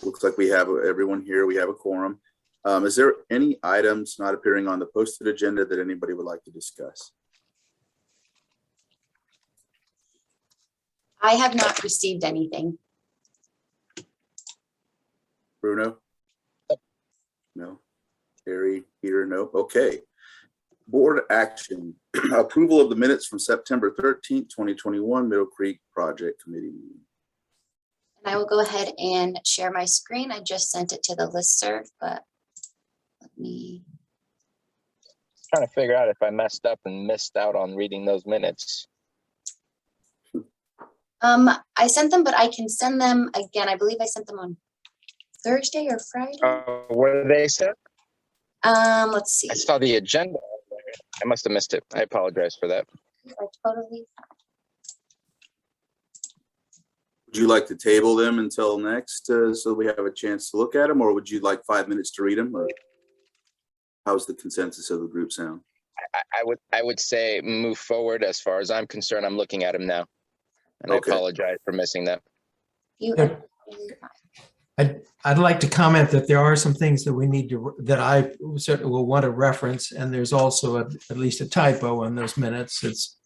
Looks like we have everyone here. We have a quorum. Is there any items not appearing on the posted agenda that anybody would like to discuss? I have not received anything. Bruno? No. Terry, Peter, no. Okay. Board action. Approval of the minutes from September 13th, 2021 Middle Creek Project Committee meeting. And I will go ahead and share my screen. I just sent it to the listserv, but let me. Trying to figure out if I messed up and missed out on reading those minutes. I sent them, but I can send them again. I believe I sent them on Thursday or Friday. Where they sent? Let's see. I saw the agenda. I must have missed it. I apologize for that. Totally. Would you like to table them until next so we have a chance to look at them, or would you like 5 minutes to read them? Or how's the consensus of the group sound? I would say move forward. As far as I'm concerned, I'm looking at them now, and Okay. I apologize for missing that. I'd like to comment that there are some things that we need to, that I certainly will want to reference, and there's also at least a typo in those minutes. It's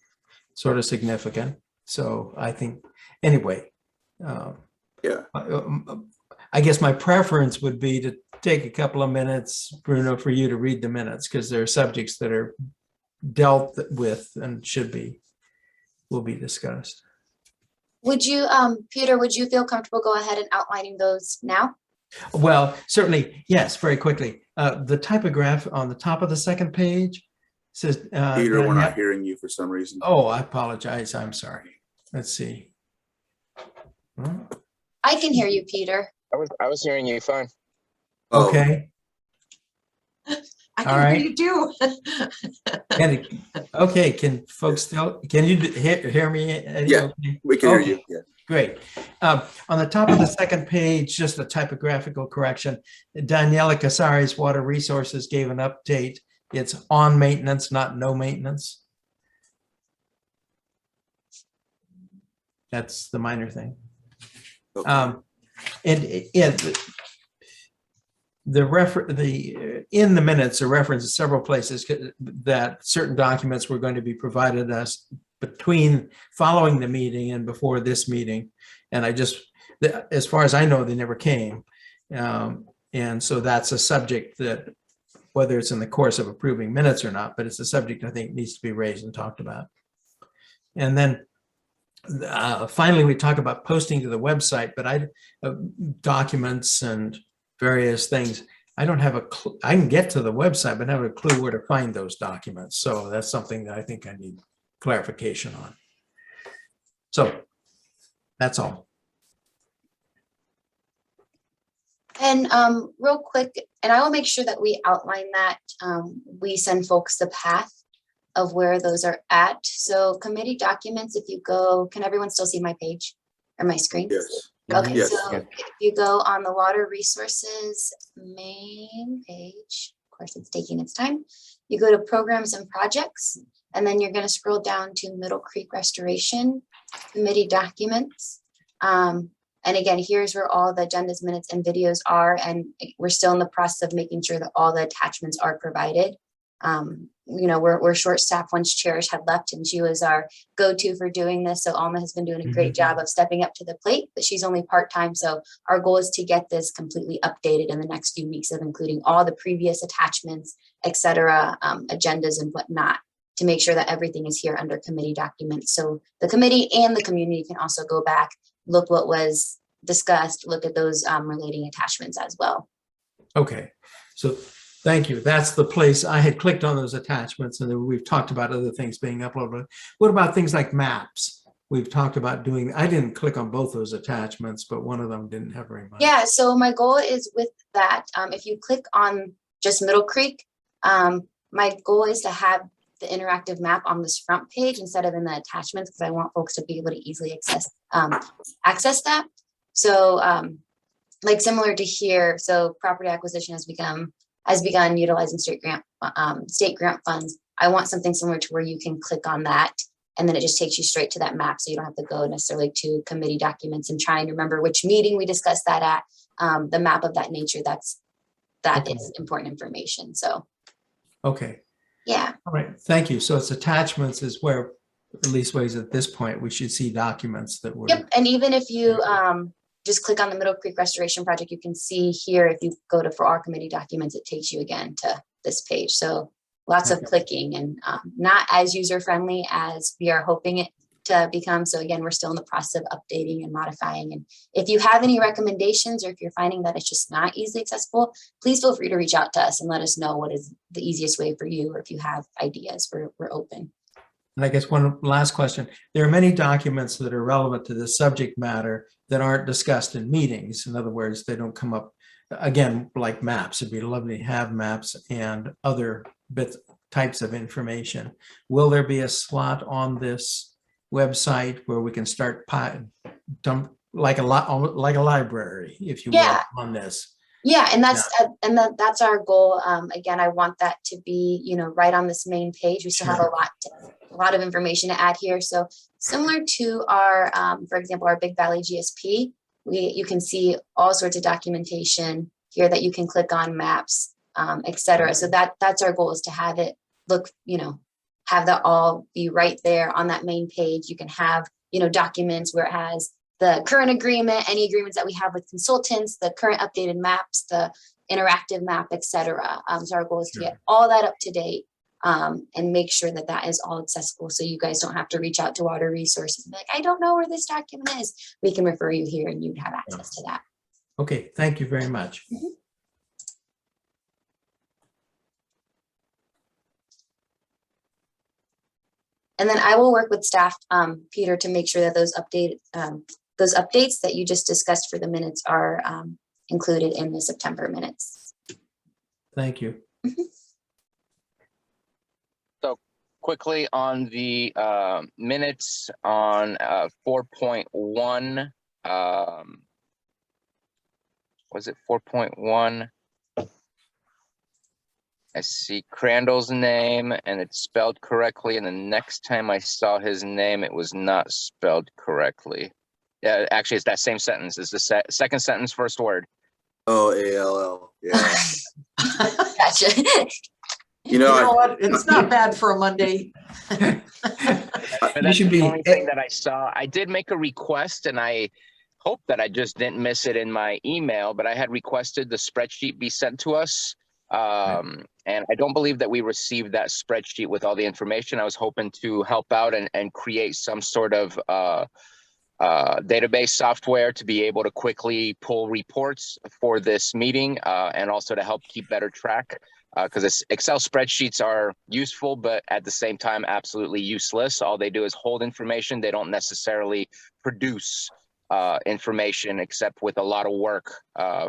sort of significant. So I think, anyway, Yeah. I guess my preference would be to take a couple of minutes, Bruno, for you to read the minutes, because there are subjects that are dealt with and will be discussed. Would you, Peter, would you feel comfortable go ahead and outlining those now? Well, certainly, yes, very quickly. The typograph on the top of the second page says... Peter, we're not hearing you for some reason. Oh, I apologize. I'm sorry. Let's see. I can hear you, Peter. I was hearing you fine. Oh, Okay. I All can right. hear you too. Okay, can folks still, can you hear me? Eddie? Yeah, Okay. we can hear Okay. you. Yeah. Great. On the top of the second page, just a typographical correction. Daniela Casari's Water Resources gave an update. It's on maintenance, not no maintenance. That's the minor thing. Okay. In the minutes are referenced several places that certain documents were going to be provided us between following the meeting and before this meeting. And as far as I know, they never came. And so that's a subject that, whether it's in the course of approving minutes or not, but it's a subject I think needs to be raised and talked about. And then finally, we talk about posting to the website, but documents and various things. I don't have a clue. I can get to the website, but I don't have a clue where to find those documents. So that's something that I think I need clarification on. So that's all. And real quick, and I will make sure that we outline that. We send folks the path of where those are at. So committee documents, if you go, can everyone still see my page or my screen? Yes. Okay, Yes. so if you go on the Water Resources main page, of course it's taking its time, you go to Programs and Projects, and then you're going to scroll down to Middle Creek Restoration, Committee Documents. And again, here's where all the agendas, minutes, and videos are, and we're still in the process of making sure that all the attachments are provided. You know, we're short-staffed once Cherish had left, and she was our go-to for doing this. So Alma has been doing a great job of stepping up to the plate, but she's only part-time. So our goal is to get this completely updated in the next few weeks, of including all the previous attachments, etc., agendas and whatnot, to make sure that everything is here under committee documents. So the committee and the community can also go back, look what was discussed, look at those relating attachments as well. Okay, so thank you. That's the place. I had clicked on those attachments, and then we've talked about other things being uploaded. What about things like maps? We've talked about doing, I didn't click on both those attachments, but one of them didn't have very much. Yeah, so my goal is with that, if you click on just Middle Creek, my goal is to have the interactive map on this front page instead of in the attachments, because I want folks to be able to easily access that. So like similar to here, so property acquisition has begun utilizing state grant funds. I want something similar to where you can click on that And then it just takes you straight to that map. So you don't have to go necessarily to committee documents and try and remember which meeting we discussed that at. The map of that nature, that Okay. is important information. So, Okay. yeah. All right. Thank you. So it's attachments is where, at least ways at this point, we should see documents that were. Yep. And even if you just click on the Middle Creek Restoration Project, you can see here, if you go to for our committee documents, it takes you again to this page. So lots of clicking and not as user friendly as we are hoping it to become. So again, we're still in the process of updating and modifying. And if you have any recommendations, or if you're finding that it's just not easily accessible, please feel free to reach out to us and let us know what is the easiest way for you, or if you have ideas, we're open. And I guess one last question. There are many documents that are relevant to the subject matter that aren't discussed in meetings. In other words, they don't come up, again, like maps. It'd be lovely to have maps and other types of information. Will there be a slot on this website where we can start dump like a library, if you will, Yeah. on this? Yeah, and that's our goal. Again, I want that to be, right on this main page. We still have a lot of information to add here. So similar to our, for example, our Big Valley GSP, you can see all sorts of documentation here that you can click on, maps, et cetera. So that's our goal, is to have it look, have that all be right there on that main page. You can have, documents where it has the current agreement, any agreements that we have with consultants, the current updated maps, the interactive map, et cetera. So our goal is to get all that up to date and make sure that that is all accessible. So you guys don't have to reach out to Water Resources and be like, I don't know where this document is. We can refer you here and you'd have access to that. Okay, thank you very much. Mm-hmm. And then I will work with staff, Peter, to make sure that those updates that you just discussed for the minutes are included in the September minutes. Thank you. Mm-hmm. So quickly on the minutes on 4.1, was it 4.1? I see Crandall's name and it's spelled correctly. And the next time I saw his name, it was not spelled correctly. Yeah, actually, it's that same sentence. It's the second sentence, first word. Oh, ALL. Yeah. Gotcha. You know what? It's not bad for a Monday. But that's the only thing that I saw. I did make a request and I hope that I just didn't miss it in my email, but I had requested the spreadsheet be sent to us. And I don't believe that we received that spreadsheet with all the information. I was hoping to help out and create some sort of database software to be able to quickly pull reports for this meeting and also to help keep better track, because Excel spreadsheets are useful, but at the same time, absolutely useless. All they do is hold information. They don't necessarily produce information, except with a lot of work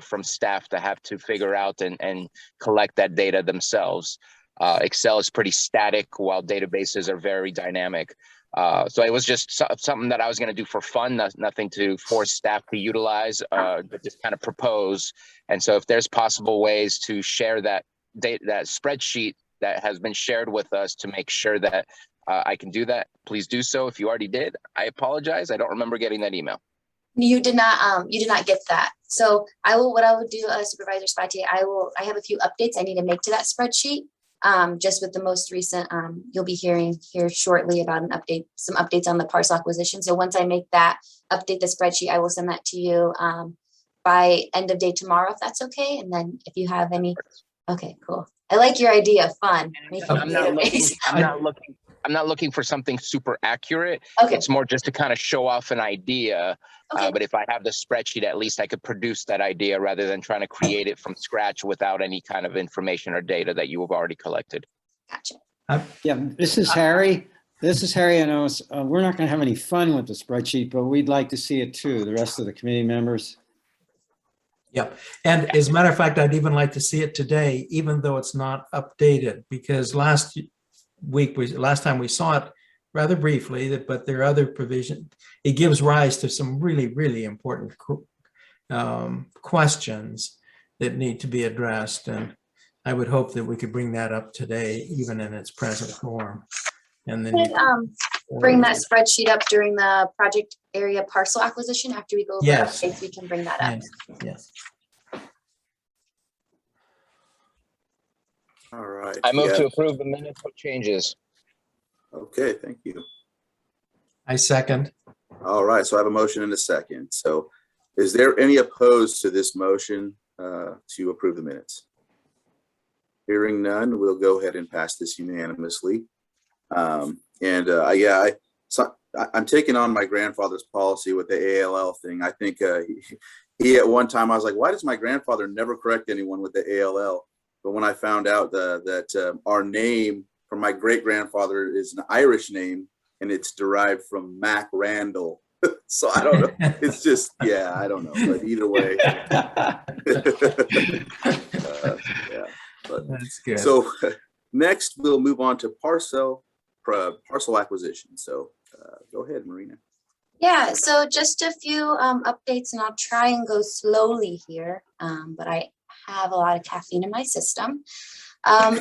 from staff to have to figure out and collect that data themselves. Excel is pretty static, while databases are very dynamic. So it was just something that I was going to do for fun, nothing to force staff to utilize, but just kind of propose. And so if there's possible ways to share that spreadsheet that has been shared with us to make sure that I can do that, please do so. If you already did, I apologize. I don't remember getting that email. You did not get that. So what I would do, Supervisor Spatier, I have a few updates I need to make to that spreadsheet. Just with the most recent, you'll be hearing here shortly about some updates on the parcel acquisition. So once I make that, update the spreadsheet, I will send that to you by end of day tomorrow, if that's okay. And then if you have any, okay, cool. I like your idea, fun. I'm not looking for something super accurate. Okay. It's more just to kind of show off an idea. Okay. But if I have the spreadsheet, at least I could produce that idea rather than trying to create it from scratch without any kind of information or data that you have already collected. Gotcha. Yeah, this is Harry. I know we're not going to have any fun with the spreadsheet, but we'd like to see it too, the rest of the committee members. Yep. And as a matter of fact, I'd even like to see it today, even though it's not updated, because last time we saw it rather briefly, but there are other provisions. It gives rise to some really, really important questions that need to be addressed. And I would hope that we could bring that up today, even in its present form. And then Could, you bring that spreadsheet up during the project area parcel acquisition after we go over Yes. updates, we can bring that up. Yes, yes. All right. I move yeah, to approve the minutes with changes. Okay, thank you. I second. All right, so I have a motion and a second. So is there any opposed to this motion to approve the minutes? Hearing none, we'll go ahead and pass this unanimously. I'm taking on my grandfather's policy with the ALL thing. I think he at one time, I was like, why does my grandfather never correct anyone with the ALL? But when I found out that our name from my great grandfather is an Irish name and it's derived from Mac Randall. So I don't know. It's just, yeah, I don't know. But either way. Yeah. But, That's good. so next we'll move on to parcel acquisition. So go ahead, Marina. Yeah, so just a few updates, and I'll try and go slowly here, but I have a lot of caffeine in my system.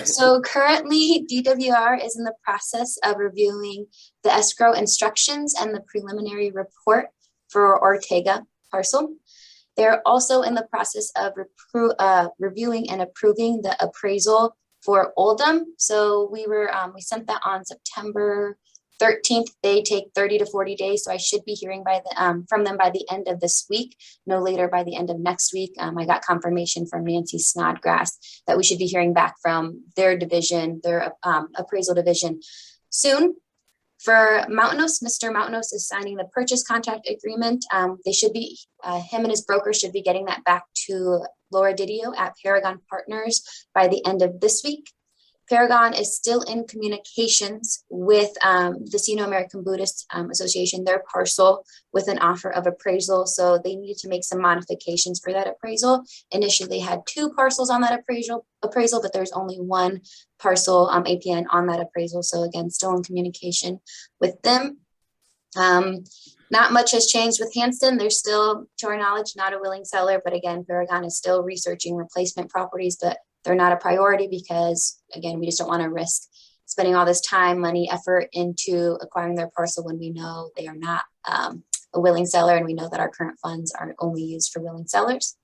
So currently DWR is in the process of reviewing the escrow instructions and the preliminary report for Ortega parcel. They're also in the process of reviewing and approving the appraisal for Oldham. So we sent that on September 13th. They take 30 to 40 days. So I should be hearing from them by the end of this week, no later by the end of next week. I got confirmation from Nancy Snodgrass that we should be hearing back from their division, their appraisal division soon. For Mountainous, Mr. Mountainous is signing the purchase contract agreement. They should be, him and his broker should be getting that back to Laura Didio at Paragon Partners by the end of this week. Paragon is still in communications with the Sino-American Buddhist Association, their parcel, with an offer of appraisal. So they needed to make some modifications for that appraisal. Initially, they had 2 parcels on that appraisal, but there's only 1 parcel APN on that appraisal. So again, still in communication with them. Not much has changed with Hanston. They're still, to our knowledge, not a willing seller. But again, Paragon is still researching replacement properties, but they're not a priority because, again, we just don't want to risk spending all this time, money, effort into acquiring their parcel when we know they are not a willing seller, and we know that our current funds are only used for willing sellers.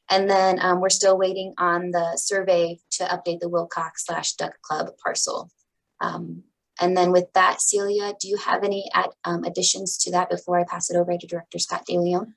And then we're still waiting on the survey to update the Wilcox/Duck Club parcel. And then with that, Celia, do you have any additions to that before I pass it over to Director Scott DeLeon?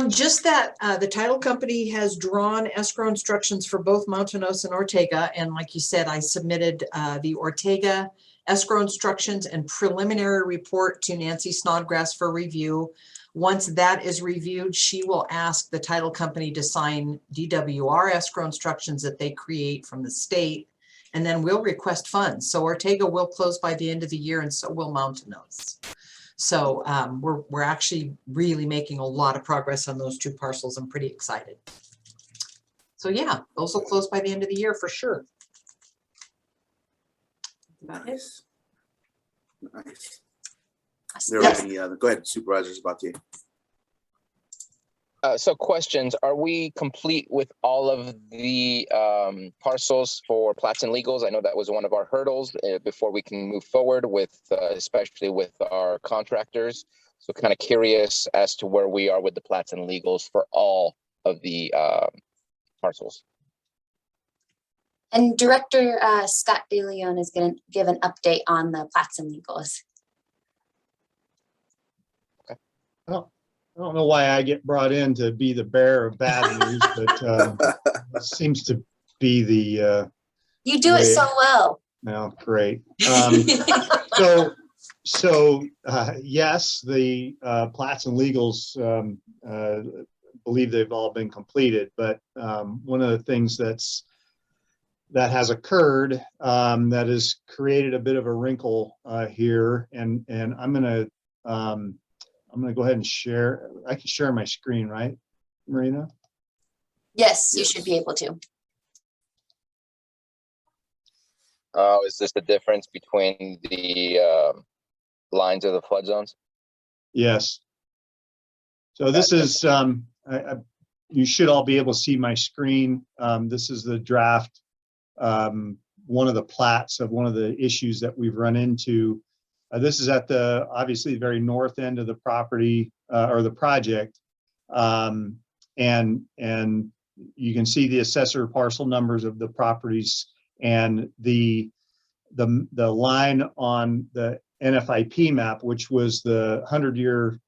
Just that the title company has drawn escrow instructions for both Mountainous and Ortega. And like you said, I submitted the Ortega escrow instructions and preliminary report to Nancy Snodgrass for review. Once that is reviewed, she will ask the title company to sign DWR escrow instructions that they create from the state, and then we'll request funds. So Ortega will close by the end of the year, and so will Mountainous. So we're actually really making a lot of progress on those 2 parcels. I'm pretty excited. So yeah, those will close by the end of the year for sure. Nice. Nice. Awesome. There are any other, go ahead, Supervisors, about you. So questions, are we complete with all of the parcels for plats and legals? I know that was one of our hurdles before we can move forward with, especially with our contractors. So kind of curious as to where we are with the plats and legals for all of the parcels. And Director Scott DeLeon is going to give an update on the plats and legals. Well, I don't know why I get brought in to be the bearer of bad news, but it seems to be the You do it so well. well, great. Yes, the plats and legals believe they've all been completed, but one of the things that has occurred that has created a bit of a wrinkle here, and I'm gonna go ahead and share. I can share my screen, right, Marina? Yes, you should be able to. Oh, is this the difference between the lines of the flood zones? Yes. So this is, you should all be able to see my screen. This is the draft, one of the plats of one of the issues that we've run into This is at the obviously very north end of the property or the project. And you can see the assessor parcel numbers of the properties, and the line on the NFIP map, which was the 100-year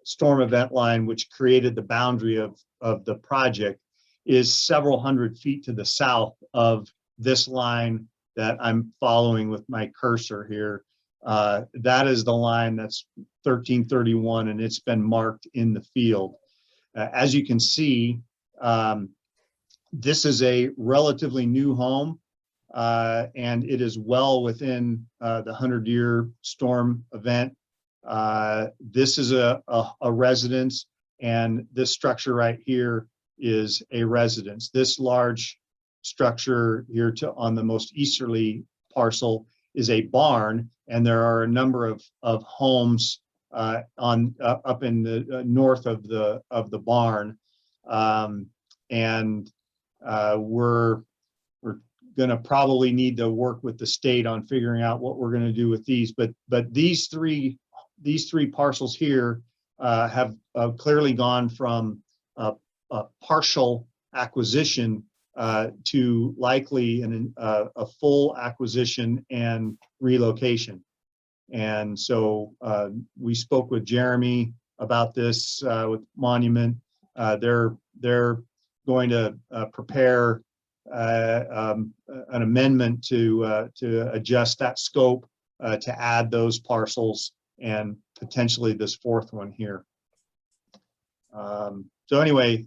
storm event line, which created the boundary of the project, is several hundred feet to the south of this line that I'm following with my cursor here. That is the line that's 1331, and it's been marked in the field. As you can see, this is a relatively new home, and it is well within the 100-year storm event. This is a residence, and this structure right here is a residence. This large structure here on the most easterly parcel is a barn, and there are a number of homes up in the north of the barn, and we're going to probably need to work with the state on figuring out what we're going to do with these. But these three parcels here have clearly gone from a partial acquisition to likely a full acquisition and relocation. And so we spoke with Jeremy about this with Monument. They're going to prepare an amendment to adjust that scope to add those parcels and potentially this fourth one here. So anyway,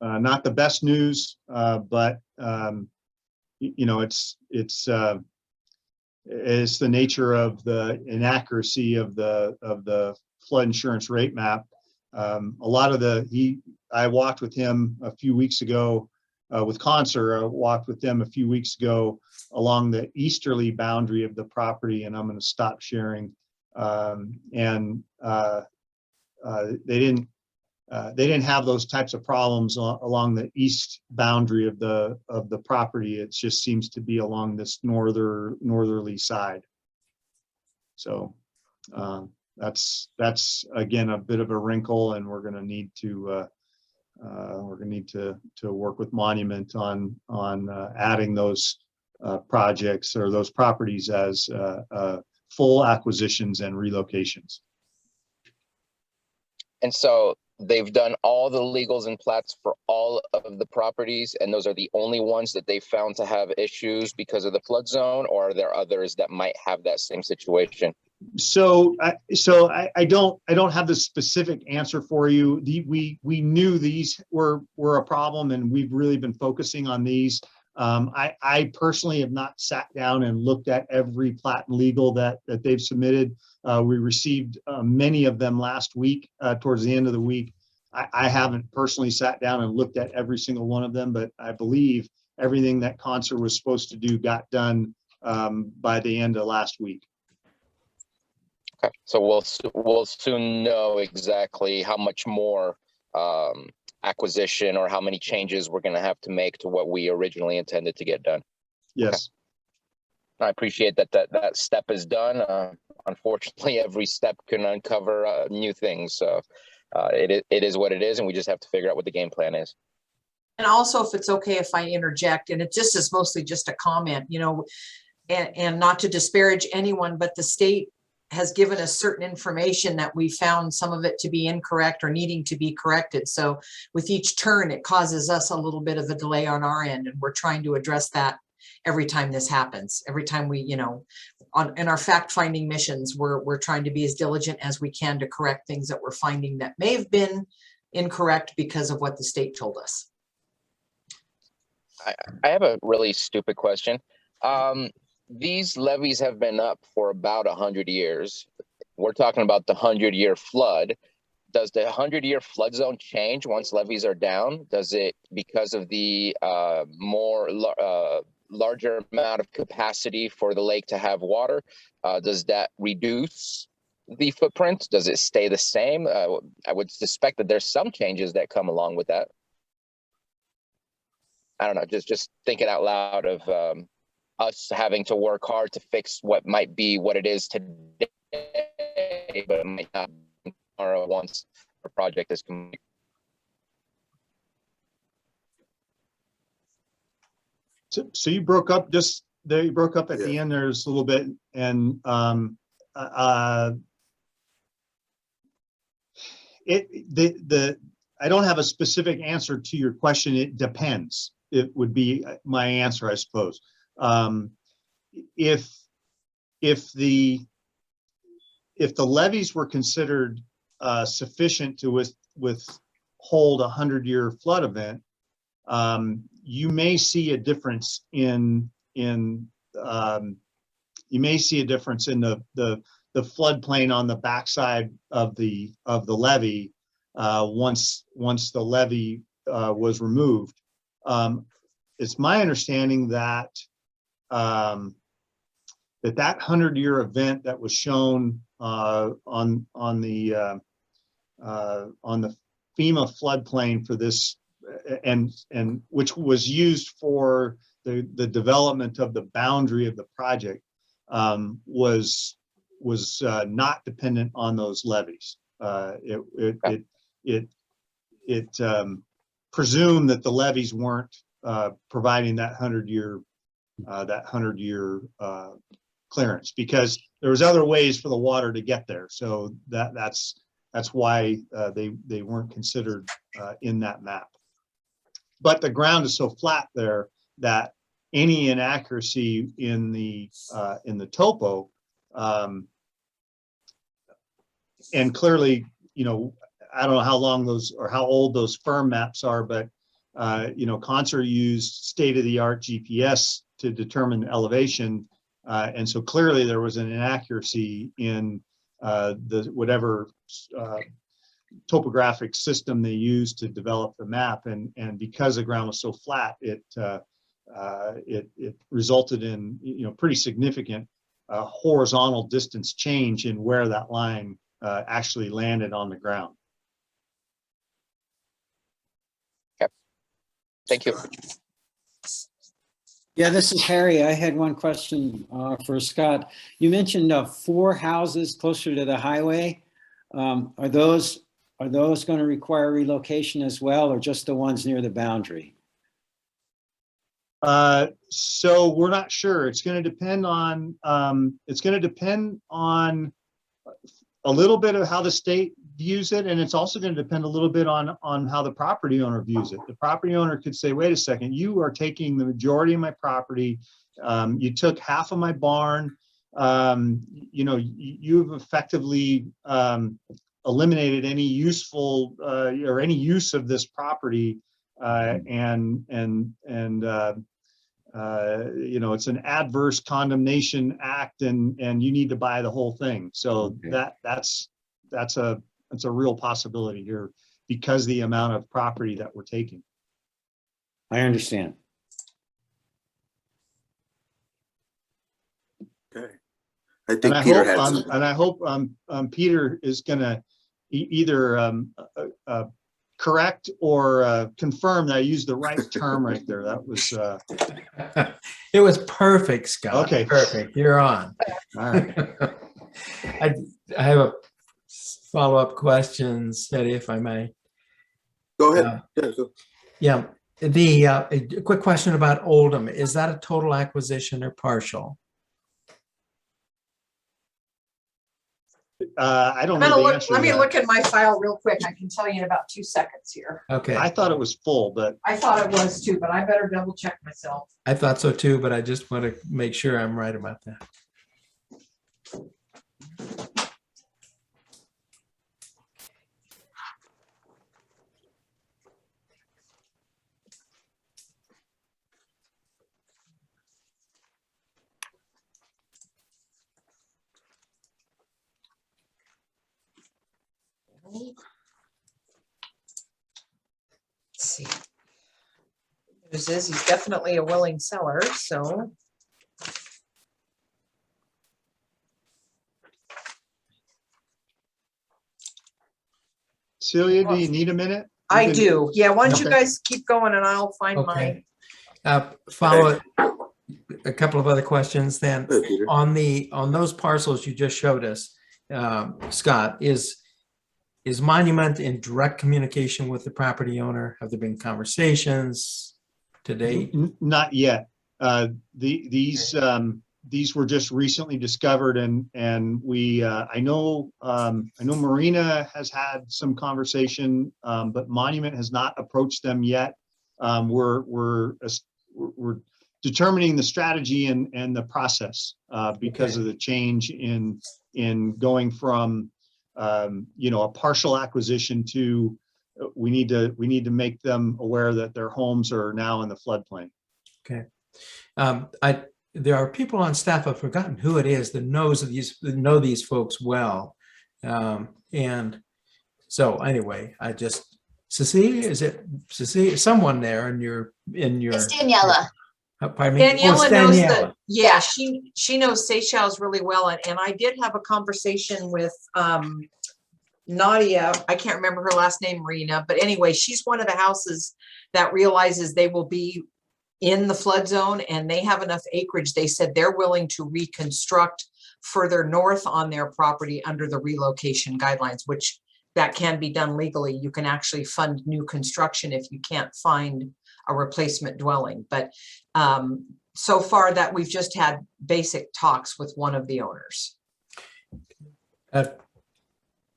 not the best news, but you know, it's the nature of the inaccuracy of the flood insurance rate map. A lot of I walked with him a few weeks ago with Concert. I walked with them a few weeks ago along the easterly boundary of the property, and I'm going to stop sharing. They didn't have those types of problems along the east boundary of the property. It just seems to be along this northerly side. So that's again a bit of a wrinkle, and we're going to need to work with Monument on adding those projects or those properties as full acquisitions and relocations. And so they've done all the legals and plats for all of the properties, and those are the only ones that they found to have issues because of the flood zone, or are there others that might have that same situation? So I don't have the specific answer for you. We knew these were a problem, and we've really been focusing on these. I personally have not sat down and looked at every plat and legal that they've submitted. We received many of them last week, towards the end of the week. I haven't personally sat down and looked at every single one of them, but I believe everything that Concert was supposed to do got done by the end of last week. Okay, so we'll soon know exactly how much more acquisition or how many changes we're going to have to make to what we originally intended to get done. Yes. Okay. I appreciate that step is done. Unfortunately, every step can uncover new things. So it is what it is, and we just have to figure out what the game plan is. And also, if it's okay if I interject, and it just is mostly just a comment, you know, and not to disparage anyone, but the state has given us certain information that we found some of it to be incorrect or needing to be corrected. So with each turn, it causes us a little bit of a delay on our end, and we're trying to address that every time this happens. Every time we, you know, in our fact-finding missions, we're trying to be as diligent as we can to correct things that we're finding that may have been incorrect because of what the state told us. I have a really stupid question. These levees have been up for about 100 years. We're talking about the 100-year flood. Does the 100-year flood zone change once levees are down? Does it, because of the larger amount of capacity for the lake to have water, does that reduce the footprint? Does it stay the same? I would suspect that there's some changes that come along with that. I don't know, just thinking out loud of us having to work hard to fix what might be what it is today, but it might not be tomorrow once the project is complete. So you broke up just there. You broke up at the end. There's a little bit, and I don't have a specific answer to your question. It depends. It would be my answer, I suppose. If the levees were considered sufficient to withhold a 100-year flood event, you may see a difference in the floodplain on the backside of the levee once the levee was removed. It's my understanding that that 100-year event that was shown on the FEMA floodplain for this, and which was used for the development of the boundary of the project, was not dependent on those levees. It presumed that the levees weren't providing that 100-year clearance, because there was other ways for the water to get there. So that's why they weren't considered in that map. But the ground is so flat there that any inaccuracy in the topo, and clearly, I don't know how long those or how old those firm maps are, but Concert used state-of-the-art GPS to determine elevation, and so clearly there was an inaccuracy in whatever topographic system they used to develop the map, and because the ground was so flat, it resulted in pretty significant horizontal distance change in where that line actually landed on the ground. Okay. Thank you. Yeah, this is Harry. I had one question for Scott. You mentioned 4 houses closer to the highway. Are those going to require relocation as well, or just the ones near the boundary? So we're not sure. It's going to depend on a little bit of how the state views it, and it's also going to depend a little bit on how the property owner views it. The property owner could say, "Wait a second, you are taking the majority of my property. You took half of my barn. You've effectively eliminated any useful or any use of this property, it's an adverse condemnation act, and you need to buy the whole thing." So okay. That's a real possibility here because the amount of property that we're taking. I understand. Okay. I think Peter had some. And I hope Peter is going to either correct or confirm that I used the right term right there. That was it was perfect, Scott. Okay, perfect. You're on. All right. I have a follow-up question, Eddie, if I may. Go ahead. Yeah. A quick question about Oldham. Is that a total acquisition or partial? I don't know the answer. Let me look at my file real quick. I can tell you in about 2 seconds here. Okay. I thought it was full, but I thought it was too, but I better double check myself. I thought so too, but I just want to make sure I'm right about that. Let's see. News is he's definitely a willing seller, so. Celia, do you need a minute? I do. Yeah, why don't you guys keep going and I'll find mine. Follow it. a couple of other questions then. Go ahead, Peter. On those parcels you just showed us, Scott, is Monument in direct communication with the property owner? Have there been conversations to date? Not yet. These were just recently discovered, and we I know Marina has had some conversation, but Monument has not approached them yet. We're determining the strategy and the process because of the change in going from a partial acquisition to we need to make them aware that their homes are now in the floodplain. Okay. There are people on staff, I've forgotten who it is, that know these folks well. And so anyway, Cecilia, is it Cecilia? Someone there in your It's Daniela. Pardon me? Oh, Daniela it's knows Daniela. that, yeah, she knows Seychelles really well. And I did have a conversation with Nadia. I can't remember her last name, Marina, but anyway, she's one of the houses that realizes they will be in the flood zone and they have enough acreage. They said they're willing to reconstruct further north on their property under the relocation guidelines, which that can be done legally. You can actually fund new construction if you can't find a replacement dwelling. But so far that we've just had basic talks with one of the owners.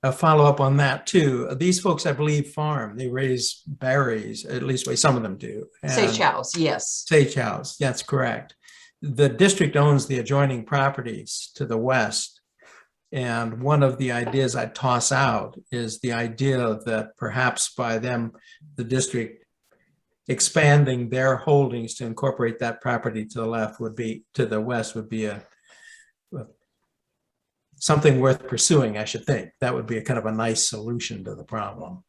A follow-up on that too. These folks, I believe, farm. They raise berries, at least some of them do. Seychelles, yes. Seychelles, that's correct. The district owns the adjoining properties to the west. And one of the ideas I toss out is the idea that perhaps by them, the district expanding their holdings to incorporate that property to the west would be something worth pursuing, I should think. That would be a kind of a nice solution to the problem.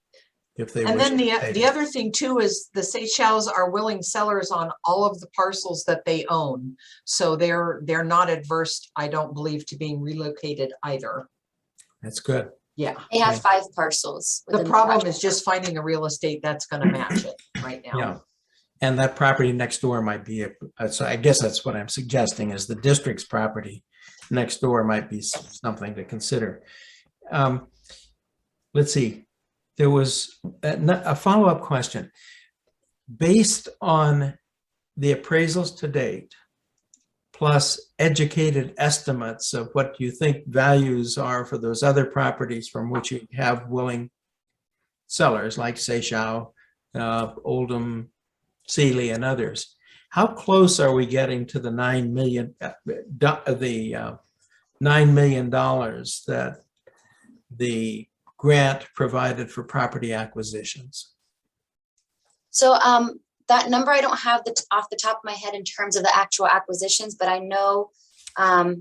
If they And then the other thing too is the Seychelles are willing sellers on all of the parcels that they own. So they're not adverse, I don't believe, to being relocated either. That's good. Yeah. They have 5 parcels. The within problem project. is just finding the real estate that's going to match it right now. Yeah. And that property next door might be, so I guess that's what I'm suggesting is the district's property next door might be something to consider. Let's see. There was a follow-up question. Based on the appraisals to date, plus educated estimates of what you think values are for those other properties from which you have willing sellers like Seychelles, Oldham, Sealy, and others, how close are we getting to the $9 million that the grant provided for property acquisitions? So that number, I don't have off the top of my head in terms of the actual acquisitions, but I know, I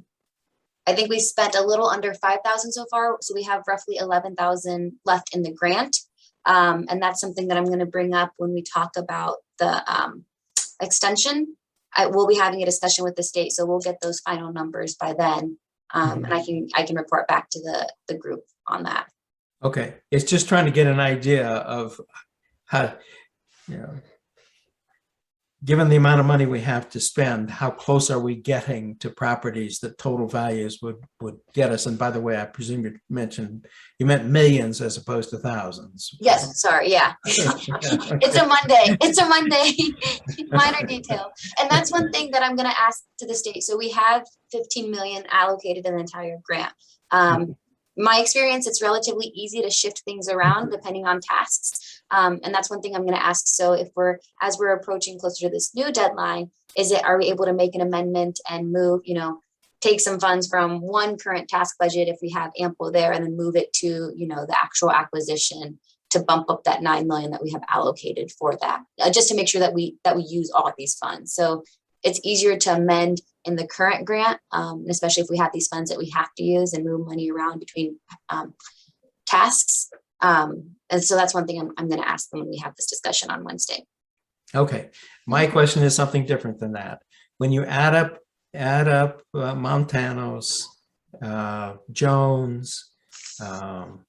think we spent a little under 5,000 so far. So we have roughly 11,000 left in the grant. And that's something that I'm going to bring up when we talk about the extension. We'll be having a discussion with the state, so we'll get those final numbers by then. And I can report back to the group on that. Okay, it's just trying to get an idea of how, given the amount of money we have to spend, how close are we getting to properties that total values would get us? And by the way, I presume you meant millions as opposed to thousands. Yes, sorry, yeah. It's a Monday. It's a Monday. Minor detail. And that's one thing that I'm going to ask to the state. So we have 15 million allocated in the entire grant. My experience, it's relatively easy to shift things around depending on tasks. And that's one thing I'm going to ask. So as we're approaching closer to this new deadline, are we able to make an amendment and move, take some funds from one current task budget if we have ample there, and then move it to, the actual acquisition to bump up that 9 million that we have allocated for that, just to make sure that we use all of these funds. So it's easier to amend in the current grant, especially if we have these funds that we have to use and move money around between tasks. And so that's one thing I'm going to ask them when we have this discussion on Wednesday. Okay, my question is something different than that. When you add up Montanos, Jones, of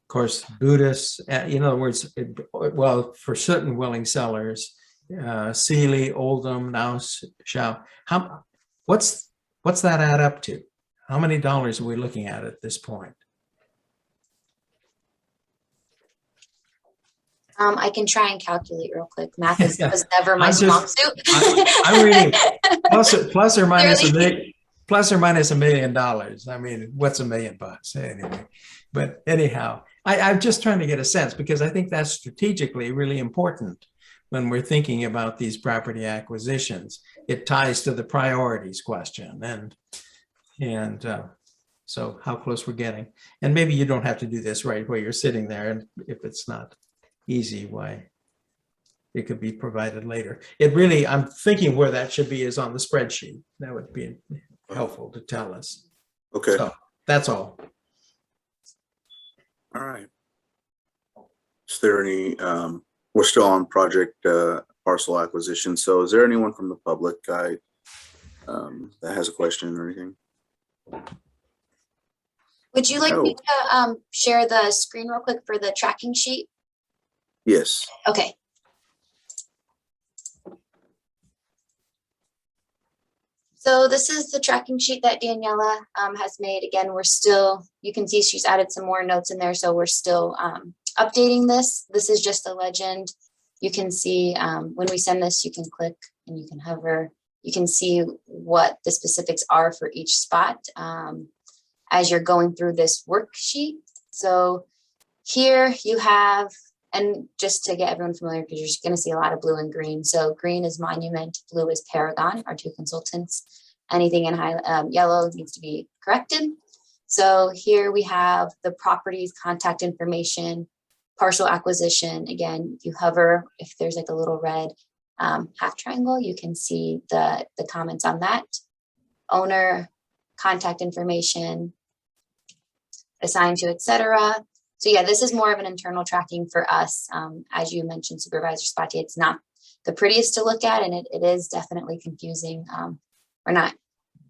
course, Buddhists, in other words, well, for certain willing sellers, Sealy, Oldham, now Shaw. What's that add up to? How many dollars are we looking at this point? I can try and calculate real quick. Math was never my I'm strong just- suit. I'm reading plus or minus Clearly. $1 million. I mean, what's $1 million anyway? But anyhow, I'm just trying to get a sense, because I think that's strategically really important when we're thinking about these property acquisitions. It ties to the priorities question, and so how close we're getting. And maybe you don't have to do this right where you're sitting there, and if it's not easy, why it could be provided later. It really, I'm thinking where that should be is on the spreadsheet. That would be helpful to tell us. Okay, So that's all. all right. Is there any, we're still on project parcel acquisition. So is there anyone from the public that has a question or anything? Would you like me No. to share the screen real quick for the tracking sheet? Yes. Okay. So this is the tracking sheet that Daniela has made. Again, we're still, you can see she's added some more notes in there. So we're still updating this. This is just a legend. You can see when we send this, you can click and you can hover. You can see what the specifics are for each spot as you're going through this worksheet. So here you have, and just to get everyone familiar, because you're just going to see a lot of blue and green. So green is Monument, blue is Paragon, our two consultants. Anything in yellow needs to be corrected. So here we have the properties, contact information, parcel acquisition. Again, if you hover, if there's like a little red half triangle, you can see the comments on that. Owner, contact information, assigned to, etc. So yeah, this is more of an internal tracking for us. As you mentioned, Supervisor Spatier, it's not the prettiest to look at, and it is definitely confusing.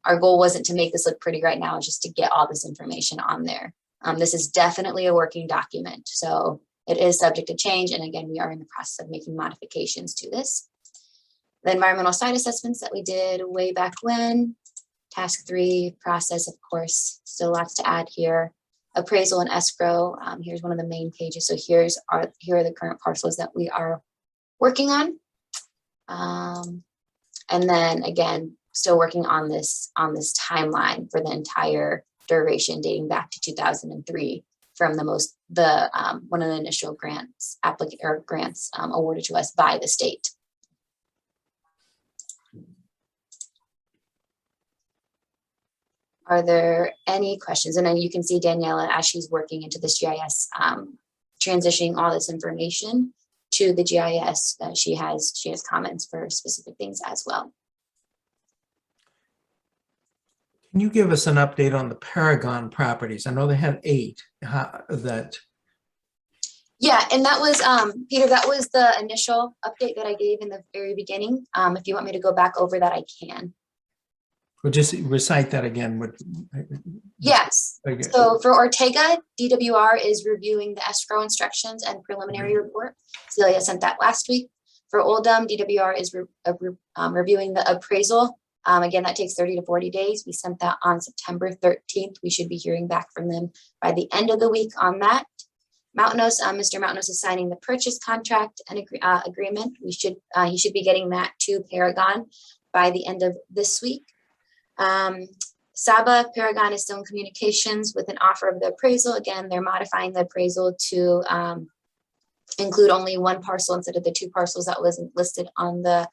Our goal wasn't to make this look pretty right now, just to get all this information on there. This is definitely a working document, so it is subject to change. And again, we are in the process of making modifications to this. The environmental site assessments that we did way back when, task 3 process, of course, still lots to add here. Appraisal and escrow. Here's one of the main pages. So here are the current parcels that we are working on. And then again, still working on this timeline for the entire duration dating back to 2003 from one of the initial grants awarded to us by the state. Are there any questions? And then you can see Daniela as she's working into this GIS, transitioning all this information to the GIS. She has comments for specific things as well. Can you give us an update on the Paragon properties? I know they had 8 that. Yeah, and that was, Peter, that was the initial update that I gave in the very beginning. If you want me to go back over that, I can. We'll just recite that again. Yes. Okay. So for Ortega, DWR is reviewing the escrow instructions and preliminary report. Celia sent that last week. For Oldham, DWR is reviewing the appraisal. Again, that takes 30 to 40 days. We sent that on September 13th. We should be hearing back from them by the end of the week on that. Mountainous, Mr. Mountainous is signing the purchase contract and agreement. He should be getting that to Paragon by the end of this week. Saba, Paragon is still in communications with an offer of the appraisal. Again, they're modifying the appraisal to include only 1 parcel instead of the 2 parcels that was listed on the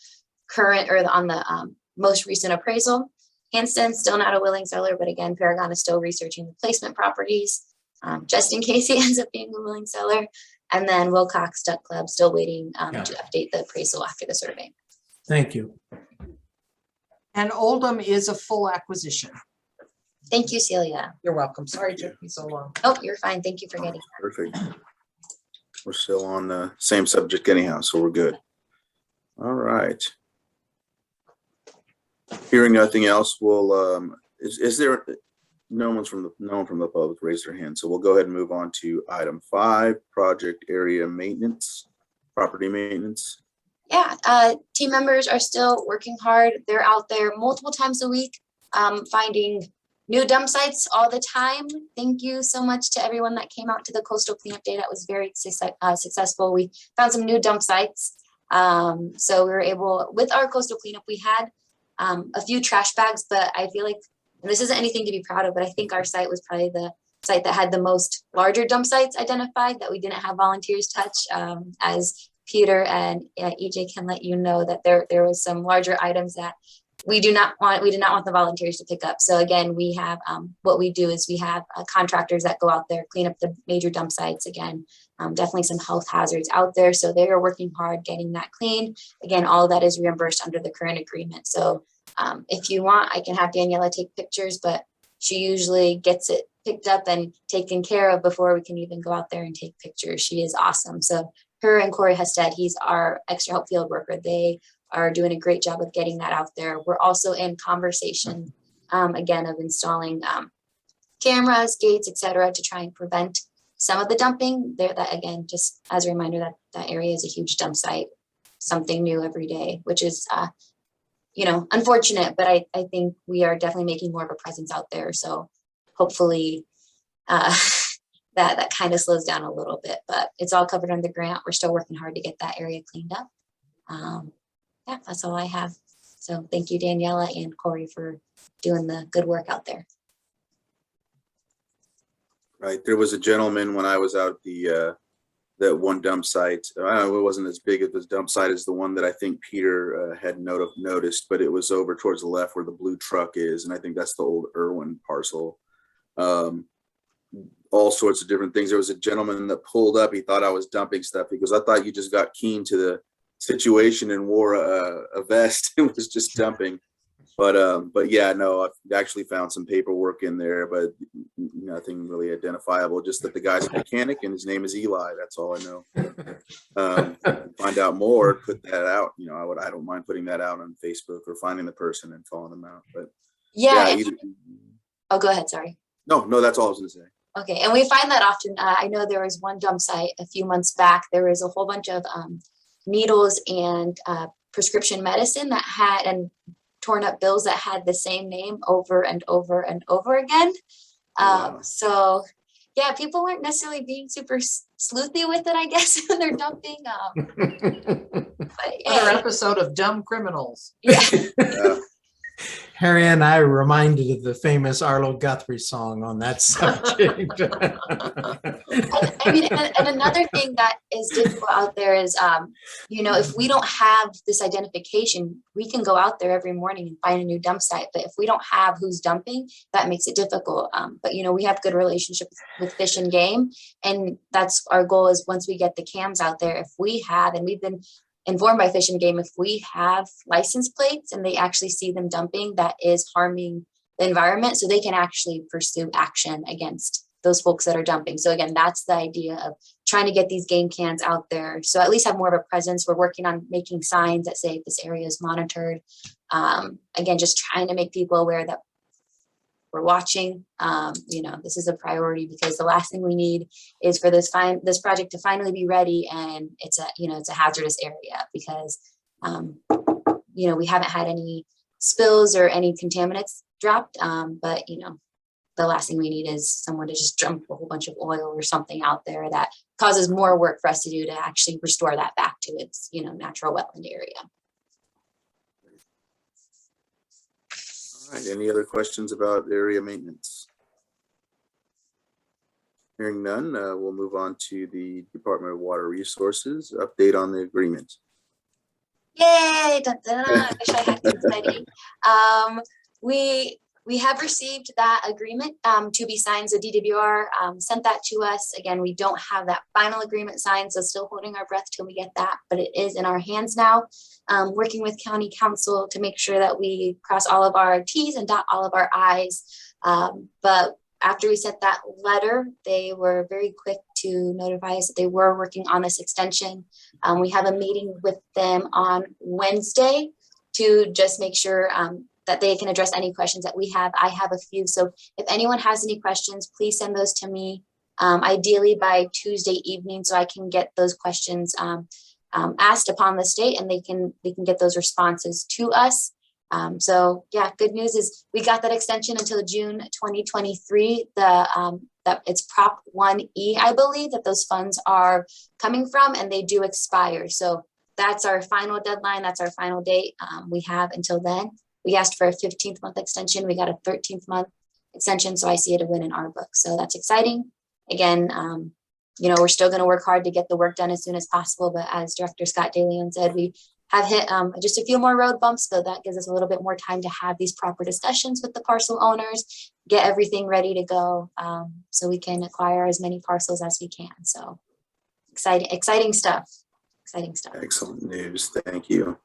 current or on the most recent appraisal. Hanston, still not a willing seller, but again, Paragon is still researching the placement properties just in case he ends up being a willing seller. And then Wilcox Duck Club still waiting to update the appraisal after the survey. Thank you. And Oldham is a full acquisition. Thank you, Celia. You're welcome. Sorry it took me so long. Oh, you're fine. Thank you for getting that. Perfect. We're still on the same subject anyhow, so we're good. All right. Hearing nothing else, we'll is there no one from the public raised their hand, so we'll go ahead and move on to item 5, project area maintenance, property maintenance. Yeah, team members are still working hard. They're out there multiple times a week, finding new dump sites all the time. Thank you so much to everyone that came out to the coastal cleanup day. That was very successful. We found some new dump sites. So we were able, with our coastal cleanup, we had a few trash bags, but I feel like, and this isn't anything to be proud of, but I think our site was probably the site that had the most larger dump sites identified that we didn't have volunteers touch. As Peter and EJ can let you know that there was some larger items that we did not want the volunteers to pick up. So again, we have what we do is we have contractors that go out there, clean up the major dump sites. Again, definitely some health hazards out there. So they are working hard getting that clean. Again, all of that is reimbursed under the current agreement. So if you want, I can have Daniela take pictures, but she usually gets it picked up and taken care of before we can even go out there and take pictures. She is awesome. So her and Corey Husted, he's our extra help field worker. They are doing a great job of getting that out there. We're also in conversation, again, of installing cameras, gates, etc., to try and prevent some of the dumping there. That, again, just as a reminder that that area is a huge dump site, something new every day, which is, unfortunate, but I think we are definitely making more of a presence out there. So hopefully that kind of slows down a little bit, but it's all covered under the grant. We're still working hard to get that area cleaned up. Yeah, that's all I have. So thank you, Daniela and Corey, for doing the good work out there. Right. There was a gentleman when I was out at that one dump site. It wasn't as big of a dump site as the one that I think Peter had noticed, but it was over towards the left where the blue truck is. And I think that's the old Irwin parcel. All sorts of different things. There was a gentleman that pulled up. He thought I was dumping stuff. He goes, I thought you just got keen to the situation and wore a vest and was just dumping. But yeah, no, I've actually found some paperwork in there, but nothing really identifiable. Just that the guy's a mechanic and his name is Eli. That's all I know. Find out more, put that out. I don't mind putting that out on Facebook or finding the person and calling them out. But yeah. Oh, go ahead. Sorry. No, that's all I was going to say. Okay, and we find that often. I know there was one dump site a few months back. There was a whole bunch of needles and prescription medicine that had, and torn up bills that had the same name over and over and over again. Wow. So yeah, people weren't necessarily being super sleuthy with it, I guess, when they're dumping. But, Another episode of Dumb Criminals. Yeah. Harry and I were reminded of the famous Arlo Guthrie song on that subject. I mean, and another thing that is difficult out there is, if we don't have this identification, we can go out there every morning and find a new dump site. But if we don't have who's dumping, that makes it difficult. But, we have good relationships with Fish and Game. And that's our goal, is once we get the cams out there, if we have, and we've been informed by Fish and Game, if we have license plates and they actually see them dumping, that is harming the environment, so they can actually pursue action against those folks that are dumping. So again, that's the idea of trying to get these game cans out there. So at least have more of a presence. We're working on making signs that say this area is monitored. Again, just trying to make people aware that we're watching. This is a priority, because the last thing we need is for this project to finally be ready, and it's a hazardous area, because we haven't had any spills or any contaminants dropped, but the last thing we need is someone to just dump a whole bunch of oil or something out there that causes more work for us to do to actually restore that back to its natural wetland area. All right, any other questions about area maintenance? Hearing none, we'll move on to the Department of Water Resources update on the agreement. Yay! Dun, dun, dun. I wish I had kids ready. We have received that agreement to be signed. So DWR sent that to us. Again, we don't have that final agreement signed, so still holding our breath till we get that, but it is in our hands now. Working with County Council to make sure that we cross all of our T's and dot all of our I's. But after we sent that letter, they were very quick to notify us that they were working on this extension. We have a meeting with them on Wednesday to just make sure that they can address any questions that we have. I have a few, so if anyone has any questions, please send those to me, ideally by Tuesday evening, so I can get those questions asked upon the state, and they can get those responses to us. So yeah, good news is we got that extension until June 2023. That it's Prop 1E, I believe, that those funds are coming from, and they do expire. So that's our final deadline. That's our final date. We have until then. We asked for a 15th month extension. We got a 13th month extension. So I see it a win in our book. So that's exciting. Again, we're still going to work hard to get the work done as soon as possible. But as Director Scott DeLeon said, we have hit just a few more road bumps, so that gives us a little bit more time to have these proper discussions with the parcel owners, get everything ready to go, so we can acquire as many parcels as we can. So exciting stuff. Exciting stuff. Excellent news. Thank you.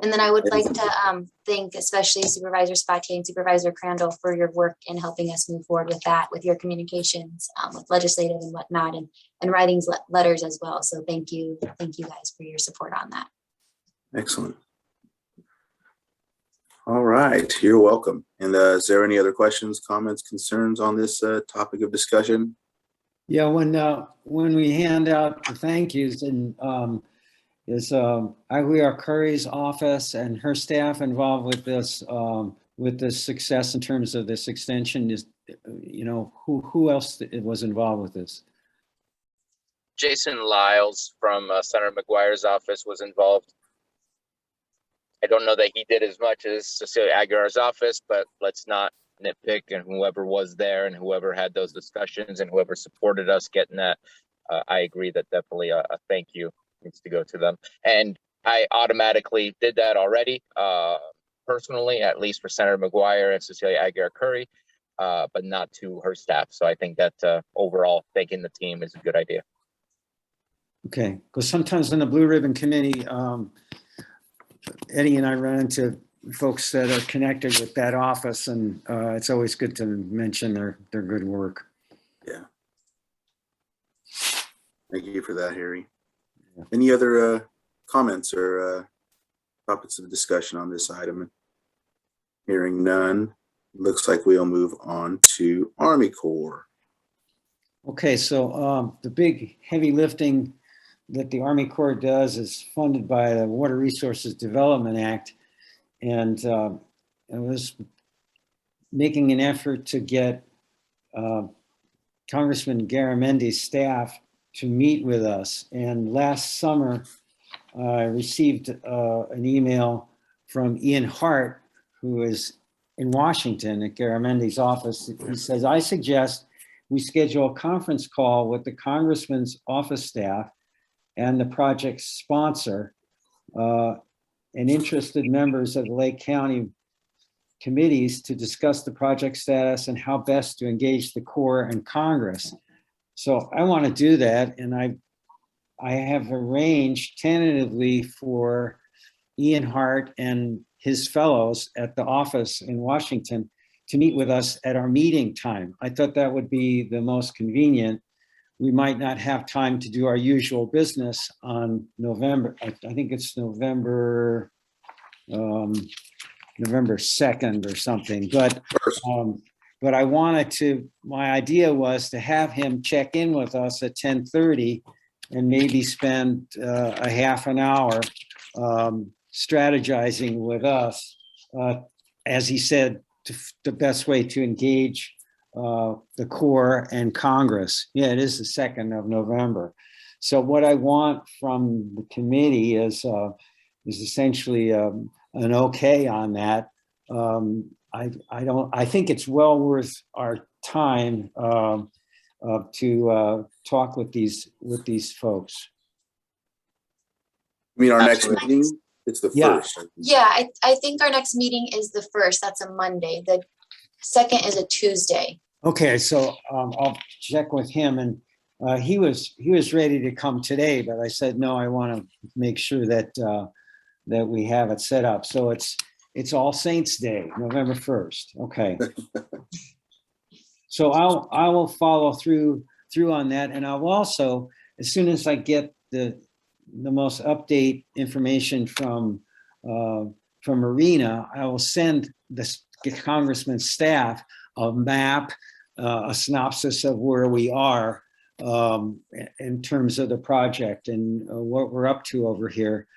And then I would like to thank especially Supervisor Spatier and Supervisor Crandall for your work in helping us move forward with that, with your communications, with legislative and whatnot, and writing letters as well. So thank you guys for your support on that. Excellent. All right, you're welcome. And is there any other questions, comments, concerns on this topic of discussion? Yeah, when we hand out the thank yous, and is Iguiar Curry's office and her staff involved with this success in terms of this extension? Is, who else was involved with this? Jason Lyles from Senator McGuire's office was involved. I don't know that he did as much as Cecilia Aguilar's office, but let's not nitpick, and whoever was there and whoever had those discussions and whoever supported us getting that, I agree that definitely a thank you needs to go to them. And I automatically did that already, personally, at least for Senator McGuire and Cecilia Aguilar Curry, but not to her staff. So I think that overall thanking the team is a good idea. Okay, because sometimes in the Blue Ribbon Committee, Eddie and I run into folks that are connected with that office, and it's always good to mention their good work. Yeah. Thank you for that, Harry. Any other comments or topics of discussion on this item? Hearing none, looks like we'll move on to Army Corps. Okay, so the big heavy lifting that the Army Corps does is funded by the Water Resources Development Act, and it was making an effort to get Congressman Garamendi's staff to meet with us. And last summer, I received an email from Ian Hart, who is in Washington at Garamendi's office. He says, I suggest we schedule a conference call with the Congressman's office staff and the project's sponsor and interested members of the Lake County committees to discuss the project status and how best to engage the Corps and Congress. So I want to do that, and I have arranged tentatively for Ian Hart and his fellows at the office in Washington to meet with us at our meeting time. I thought that would be the most convenient. We might not have time to do our usual business on November. I think it's November 2nd or something, but I wanted to, my idea was to have him check in with us at 10:30 and maybe spend a half an hour strategizing with us, as he said, the best way to engage the Corps and Congress. Yeah, it is the 2nd of November. So what I want from the committee is essentially an okay on that. I think it's well worth our time to talk with these folks. I mean, our next meeting, it's the first. Yeah, I think our next meeting is the 1st. That's a Monday. The 2nd is a Tuesday. Okay, so I'll check with him, and he was ready to come today, but I said no. I want to make sure that that we have it set up. So it's All Saints Day, November 1st. Okay. So I will follow through on that, and I'll also, as soon as I get the most update information from Marina, I will send the Congressman's staff a map, a synopsis of where we are in terms of the project and what we're up to over here,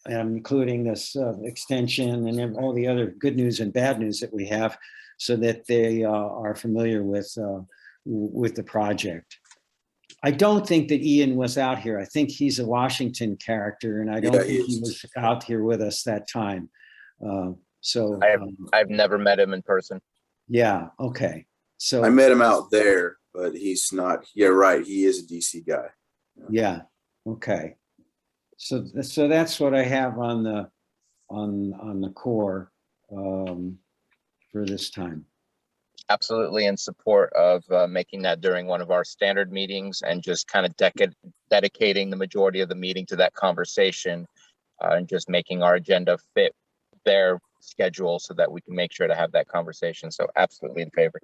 including this extension and then all the other good news and bad news that we have, so that they are familiar with the project. I don't think that Ian was out here. I think he's a Washington character, and I don't Yeah, think he he is. was out here with us that time. So, I've never met him in person. yeah, okay. So I met him out there, but he's not. Yeah, right. He is a DC guy. yeah, okay. So that's what I have on the core for this time. Absolutely in support of making that during one of our standard meetings and just kind of dedicating the majority of the meeting to that conversation and just making our agenda fit their schedule so that we can make sure to have that conversation. So absolutely in favor.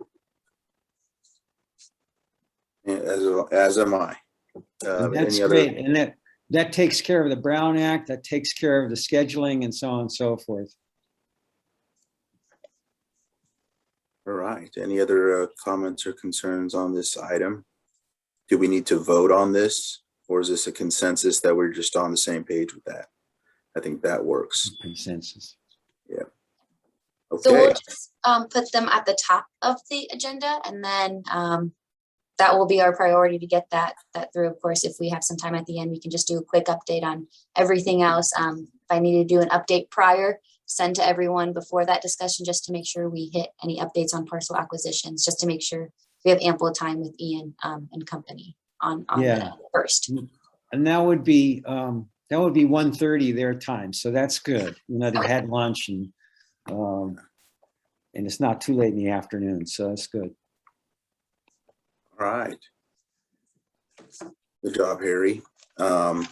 As am I. And that's Any other? great. And that takes care of the Brown Act, that takes care of the scheduling and so on and so forth. All right. Any other comments or concerns on this item? Do we need to vote on this, or is this a consensus that we're just on the same page with that? I think that works. Consensus. Yeah. So we'll Okay. just put them at the top of the agenda, and then that will be our priority to get that through. Of course, if we have some time at the end, we can just do a quick update on everything else. If I need to do an update prior, send to everyone before that discussion, just to make sure we hit any updates on parcel acquisitions, just to make sure we have ample time with Ian and company on Yeah. the first. And that would be 1:30 their time. So that's good. You know, they've had lunch and it's not too late in the afternoon. So that's good. All right. Good job, Harry.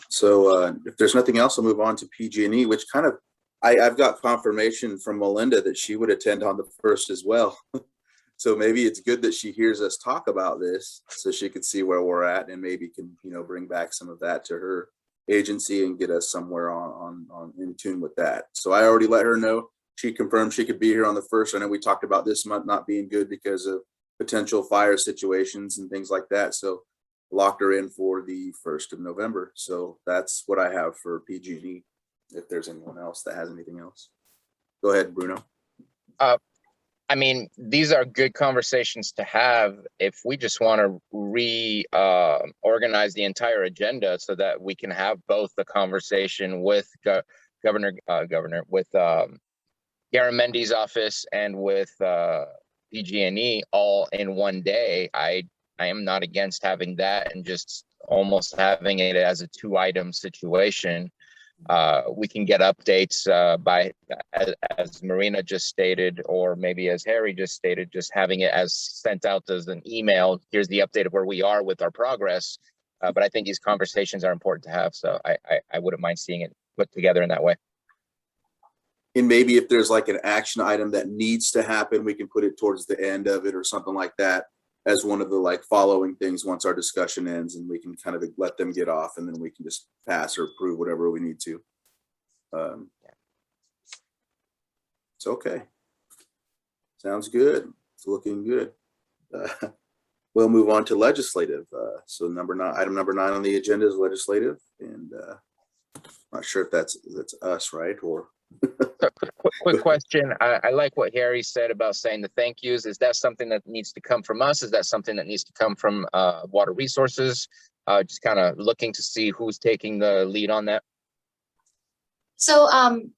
So if there's nothing else, I'll move on to PG&E, which kind of, I've got confirmation from Melinda that she would attend on the 1st as well. So maybe it's good that she hears us talk about this so she can see where we're at and maybe can, bring back some of that to her agency and get us somewhere on in tune with that. So I already let her know. She confirmed she could be here on the 1st. I know we talked about this month not being good because of potential fire situations and things like that. So locked her in for the 1st of November. So that's what I have for PG&E. If there's anyone else that has anything else, go ahead, Bruno. I mean, these are good conversations to have if we just want to organize the entire agenda so that we can have both the conversation with with Garamendi's office and with PG&E all in one day. I am not against having that and just almost having it as a 2-item situation. We can get updates as Marina just stated, or maybe as Harry just stated, just having it as sent out as an email. Here's the update of where we are with our progress. But I think these conversations are important to have. So I wouldn't mind seeing it put together in that way. And maybe if there's like an action item that needs to happen, we can put it towards the end of it or something like that as one of the following things once our discussion ends, and we can kind of let them get off and then we can just pass or approve whatever we need to. It's okay. Sounds good. It's looking good. We'll move on to legislative. So item number 9 on the agenda is legislative, and not sure if that's us, right? Or Quick question. I like what Harry said about saying the thank yous. Is that something that needs to come from us? Is that something that needs to come from Water Resources? Just kind of looking to see who's taking the lead on that. So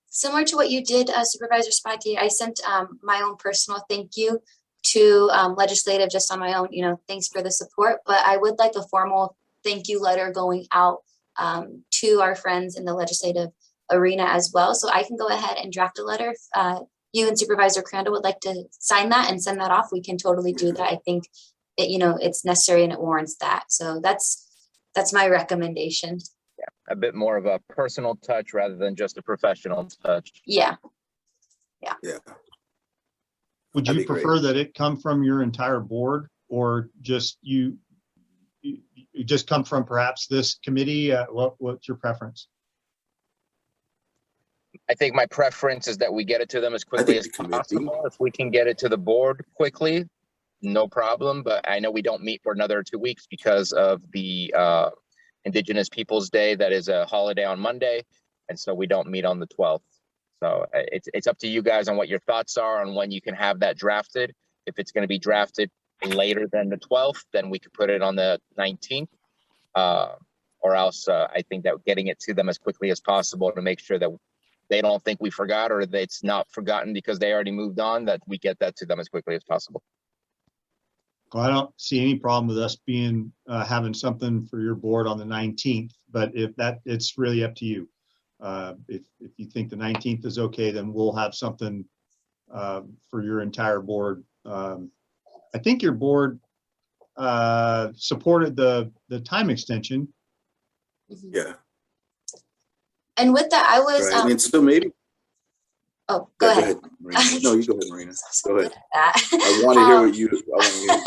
similar to what you did, Supervisor Spati, I sent my own personal thank you to legislative just on my own, thanks for the support, but I would like a formal thank you letter going out to our friends in the legislative arena as well. So I can go ahead and draft a letter. If you and Supervisor Crandall would like to sign that and send that off, we can totally do that. I think it's necessary and it warrants that. So that's my recommendation. Yeah, a bit more of a personal touch rather than just a professional touch. Yeah. Would That'd you be great. prefer that it come from your entire board, or just you just come from perhaps this committee? What's your preference? I think my preference is that we get it to them as quickly think as the committee. possible. If we can get it to the board quickly, no problem. But I know we don't meet for another 2 weeks because of the Indigenous Peoples Day. That is a holiday on Monday. And so we don't meet on the 12th. So it's up to you guys on what your thoughts are on when you can have that drafted. If it's going to be drafted later than the 12th, then we could put it on the 19th. Or else I think that getting it to them as quickly as possible to make sure that they don't think we forgot, or that it's not forgotten because they already moved on, that we get that to them as quickly as possible. Well, I don't see any problem with us being, having something for your board on the 19th, but if that, it's really up to you. If you think the 19th is okay, then we'll have something for your entire board. I think your board supported the time extension. Yeah. And with that, I was, Right. And so maybe. oh, go ahead. Marina. No, you go ahead, Marina. So Go good ahead. at that. I want to hear what you. I want to hear.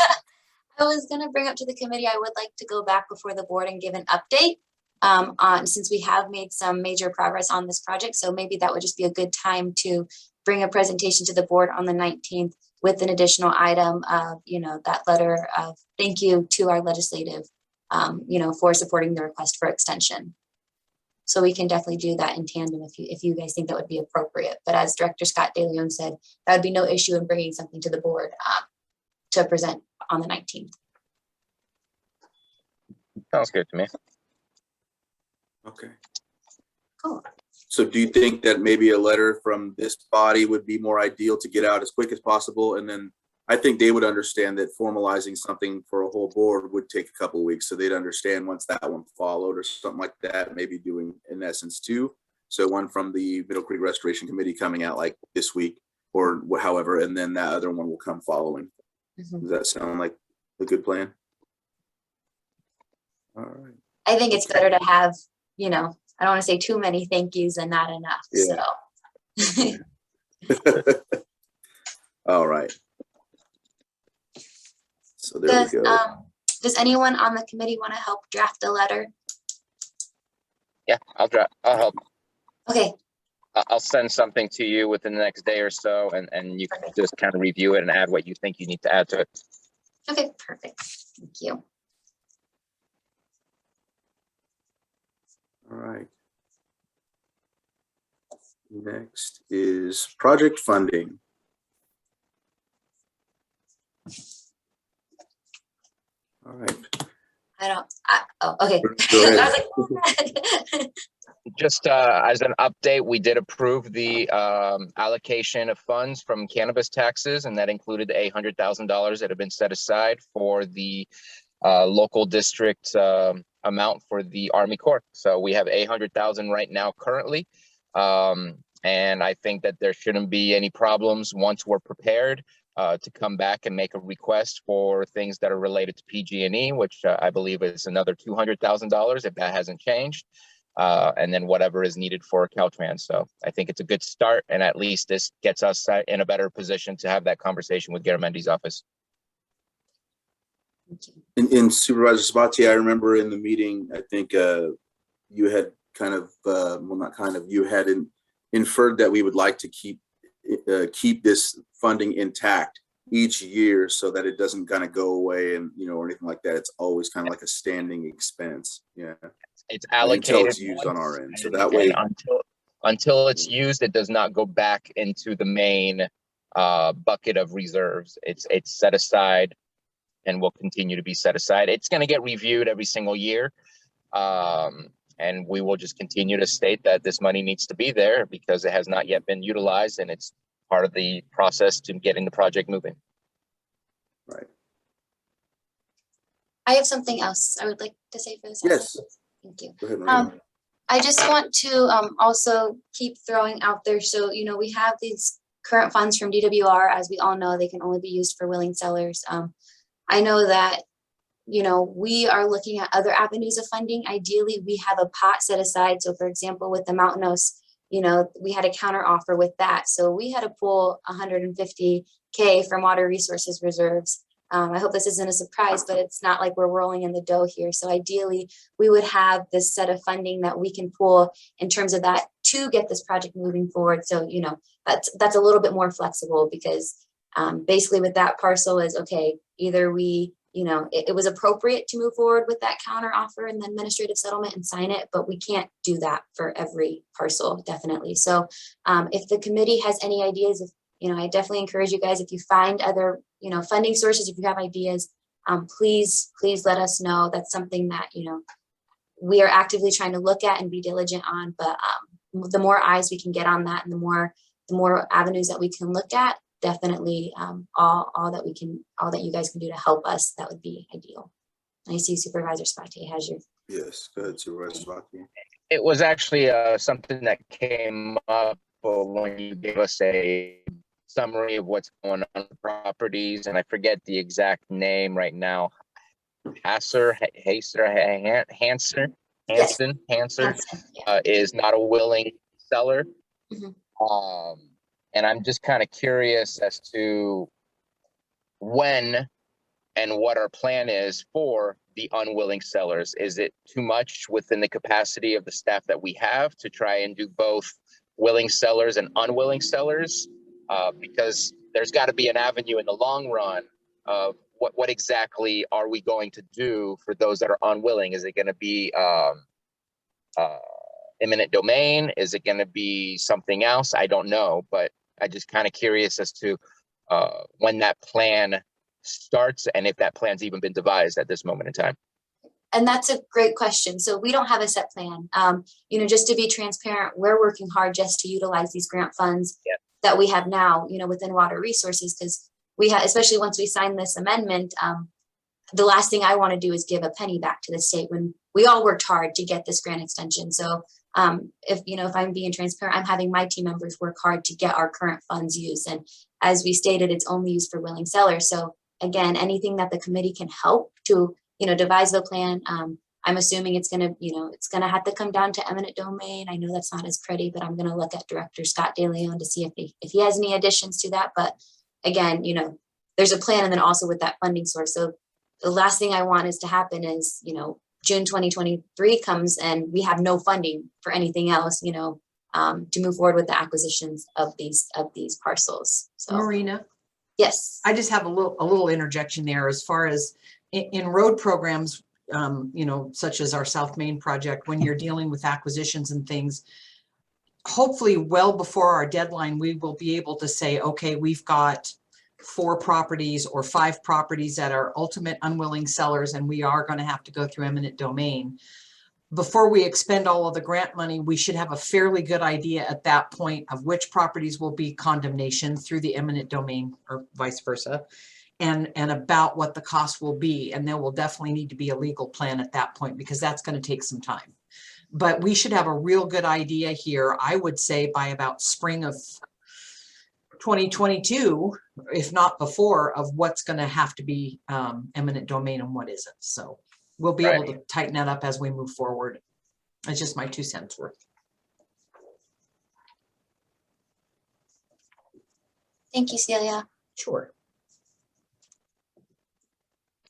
I was going to bring up to the committee, I would like to go back before the board and give an update on, since we have made some major progress on this project. So maybe that would just be a good time to bring a presentation to the board on the 19th with an additional item of, you know, that letter of thank you to our legislative, you know, for supporting the request for extension. So we can definitely do that in tandem if you guys think that would be appropriate. But as Director Scott DeLeon said, that would be no issue in bringing something to the board to present on the 19th. Sounds good to me. Okay. Cool. So do you think that maybe a letter from this body would be more ideal to get out as quick as possible? And then I think they would understand that formalizing something for a whole board would take a couple of weeks. So they'd understand once that one followed or something like that, maybe doing in essence two. So one from the Middle Creek Restoration Committee coming out like this week or however, and then that other one will come following. Mm-hmm. Does that sound like a good plan? All right. I think it's better to have, you know, I don't want to say too many thank yous and not enough. Yeah. So. All right. So there we go. Does anyone on the committee want to help draft a letter? Yeah, I'll help. Okay, I'll send something to you within the next day or so, and you can just kind of review it and add what you think you need to add to it. okay, perfect. Thank you. All right. Next is project funding. All right. Oh, okay. Go ahead. I was like, Just as an update, we did approve the allocation of funds from cannabis taxes, and that included the $800,000 that have been set aside for the local district amount for the Army Corps. So we have $800,000 right now currently. And I think that there shouldn't be any problems once we're prepared to come back and make a request for things that are related to PG&E, which I believe is another $200,000 if that hasn't changed. And then whatever is needed for Caltrans. So I think it's a good start, and at least this gets us in a better position to have that conversation with Garamendi's office. In Supervisor Sabatier, I remember in the meeting, I think you had kind of, well, not kind of, you had inferred that we would like to keep this funding intact each year so that it doesn't kind of go away and, you know, or anything like that. It's always kind of like a standing expense. Yeah. It's allocated until it's used on our end. So that way, until it's used, it does not go back into the main bucket of reserves. It's set aside and will continue to be set aside. It's going to get reviewed every single year. And we will just continue to state that this money needs to be there because it has not yet been utilized, and it's part of the process to getting the project moving. Right. I have something else I would like to say for this. Yes. Thank you. Go ahead, Marina. I just want to also keep throwing out there. So, you know, we have these current funds from DWR. As we all know, they can only be used for willing sellers. I know that, you know, we are looking at other avenues of funding. Ideally, we have a pot set aside. So for example, with the Mountain Oaks, you know, we had a counter offer with that. So we had to pull $150K from water resources reserves. I hope this isn't a surprise, but it's not like we're rolling in the dough here. So ideally, we would have this set of funding that we can pull in terms of that to get this project moving forward. So, you know, that's a little bit more flexible because basically with that parcel is, okay, either we, it was appropriate to move forward with that counter offer and the administrative settlement and sign it, but we can't do that for every parcel, definitely. So if the committee has any ideas, I definitely encourage you guys, if you find other, funding sources, if you have ideas, please let us know. That's something that, we are actively trying to look at and be diligent on, but the more eyes we can get on that and the more avenues that we can look at, definitely all that you guys can do to help us, that would be ideal. I see Supervisor Spate has your. Yes, go ahead, Supervisor Spate. It was actually something that came up when you gave us a summary of what's going on with properties, and I forget the exact name right now. Hansen is not a willing seller. Mhm. And I'm just kind of curious as to when and what our plan is for the unwilling sellers. Is it too much within the capacity of the staff that we have to try and do both willing sellers and unwilling sellers? Because there's got to be an avenue in the long run of what exactly are we going to do for those that are unwilling? Is it going to be eminent domain? Is it going to be something else? I don't know, but I just kind of curious as to when that plan starts and if that plan's even been devised at this moment in time. And that's a great question. So we don't have a set plan. Just to be transparent, we're working hard just to utilize these grant funds that we have now, within water resources, because we have, especially once we sign this amendment, the last thing I want to do is give a penny back to the state when we all worked hard to get this grant extension. So if I'm being transparent, I'm having my team members work hard to get our current funds used. And as we stated, it's only used for willing sellers. So again, anything that the committee can help to, devise the plan. I'm assuming it's gonna have to come down to eminent domain. I know that's not as pretty, but I'm gonna look at Director Scott DeLeon to see if he has any additions to that. But again, there's a plan, and then also with that funding source. So the last thing I want is to happen is, June 2023 comes and we have no funding for anything else, to move forward with the acquisitions of these parcels. So Marina, yes, I just have a little interjection there as far as in road programs, such as our South Main project, when you're dealing with acquisitions and things, hopefully well before our deadline, we will be able to say, okay, we've got 4 properties or 5 properties that are ultimate unwilling sellers, and we are going to have to go through eminent domain. Before we expend all of the grant money, we should have a fairly good idea at that point of which properties will be condemnation through the eminent domain or vice versa, and about what the cost will be. And there will definitely need to be a legal plan at that point, because that's going to take some time. But we should have a real good idea here, I would say, by about spring of 2022, if not before, of what's going to have to be eminent domain and what isn't. So we'll be able to tighten that up as we move forward. It's just my 2 cents worth. thank you, Celia. Sure.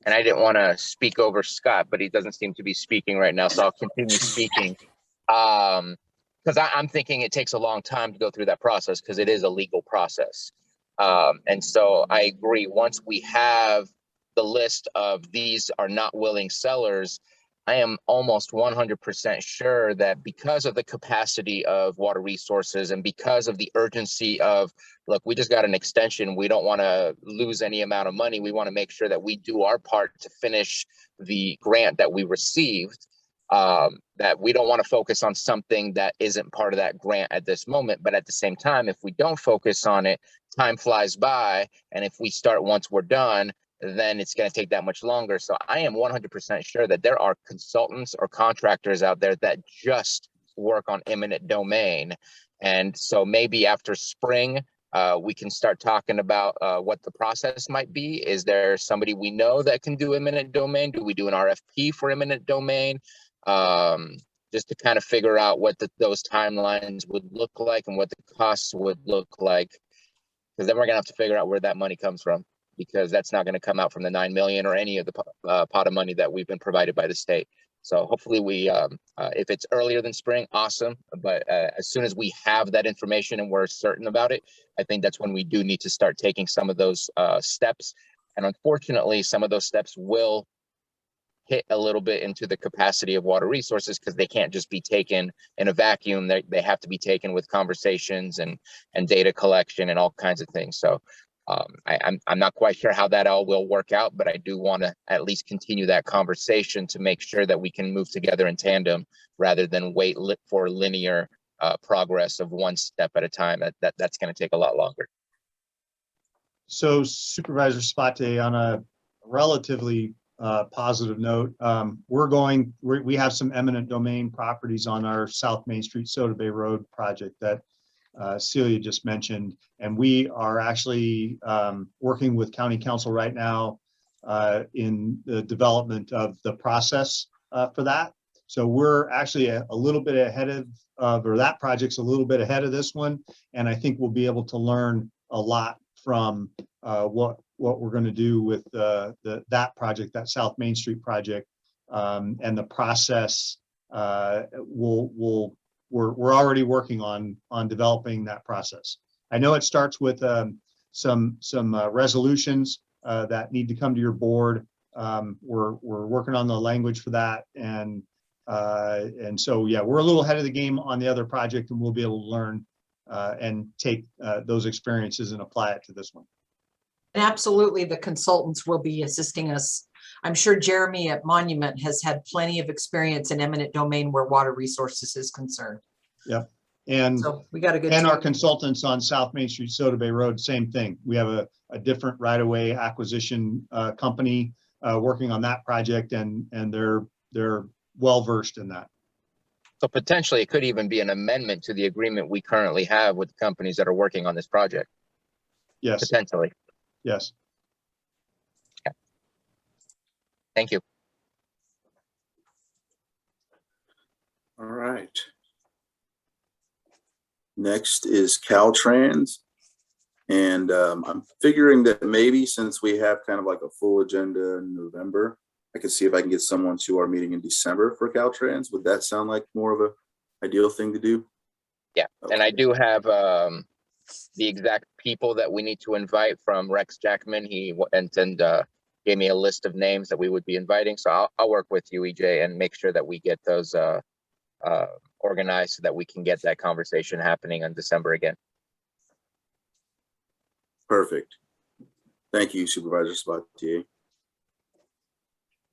And I didn't want to speak over Scott, but he doesn't seem to be speaking right now, so I'll continue speaking. Because I'm thinking it takes a long time to go through that process, because it is a legal process. And so I agree, once we have the list of these are not willing sellers, I am almost 100% sure that because of the capacity of water resources and because of the urgency of, look, we just got an extension, we don't want to lose any amount of money, we want to make sure that we do our part to finish the grant that we received, that we don't want to focus on something that isn't part of that grant at this moment. But at the same time, if we don't focus on it, time flies by. And if we start once we're done, then it's going to take that much longer. So I am 100% sure that there are consultants or contractors out there that just work on eminent domain. And so maybe after spring, we can start talking about what the process might be. Is there somebody we know that can do eminent domain? Do we do an RFP for eminent domain? Just to kind of figure out what those timelines would look like and what the costs would look like. Because then we're going to have to figure out where that money comes from, because that's not going to come out from the 9 million or any of the pot of money that we've been provided by the state. So hopefully we, if it's earlier than spring, awesome. But as soon as we have that information and we're certain about it, I think that's when we do need to start taking some of those steps. And unfortunately, some of those steps will hit a little bit into the capacity of water resources because they can't just be taken in a vacuum. They have to be taken with conversations and data collection and all kinds of things. So I'm not quite sure how that all will work out, but I do want to at least continue that conversation to make sure that we can move together in tandem rather than wait for linear progress of one step at a time. That's going to take a lot longer. So Supervisor Spate, on a relatively positive note, we have some eminent domain properties on our South Main Street Soda Bay Road project that Celia just mentioned, and we are actually working with County Council right now in the development of the process for that. So we're actually a little bit ahead or that project's a little bit ahead of this one, and I think we'll be able to learn a lot from what we're going to do with that project, that South Main Street project, and the process. We're already working on developing that process. I know it starts with some resolutions that need to come to your board. We're working on the language for that, and so yeah, we're a little ahead of the game on the other project, and we'll be able to learn and take those experiences and apply it to this one. And absolutely, the consultants will be assisting us. I'm sure Jeremy at Monument has had plenty of experience in eminent domain where water resources is concerned. Yep. And so we got a good and team. Our consultants on South Main Street Soda Bay Road, same thing. We have a different right-of-way acquisition company working on that project, and they're well-versed in that. So potentially it could even be an amendment to the agreement we currently have with the companies that are working on this project. Yes. Potentially. Yes. Okay. Thank you. All right. Next is Caltrans. And I'm figuring that maybe since we have kind of like a full agenda in November, I could see if I can get someone to our meeting in December for Caltrans. Would that sound like more of a ideal thing to do? Yeah. Okay. And I do have the exact people that we need to invite from Rex Jackman. He gave me a list of names that we would be inviting. So I'll work with you, EJ, and make sure that we get those organized so that we can get that conversation happening on December again. Perfect. Thank you, Supervisor Spatier.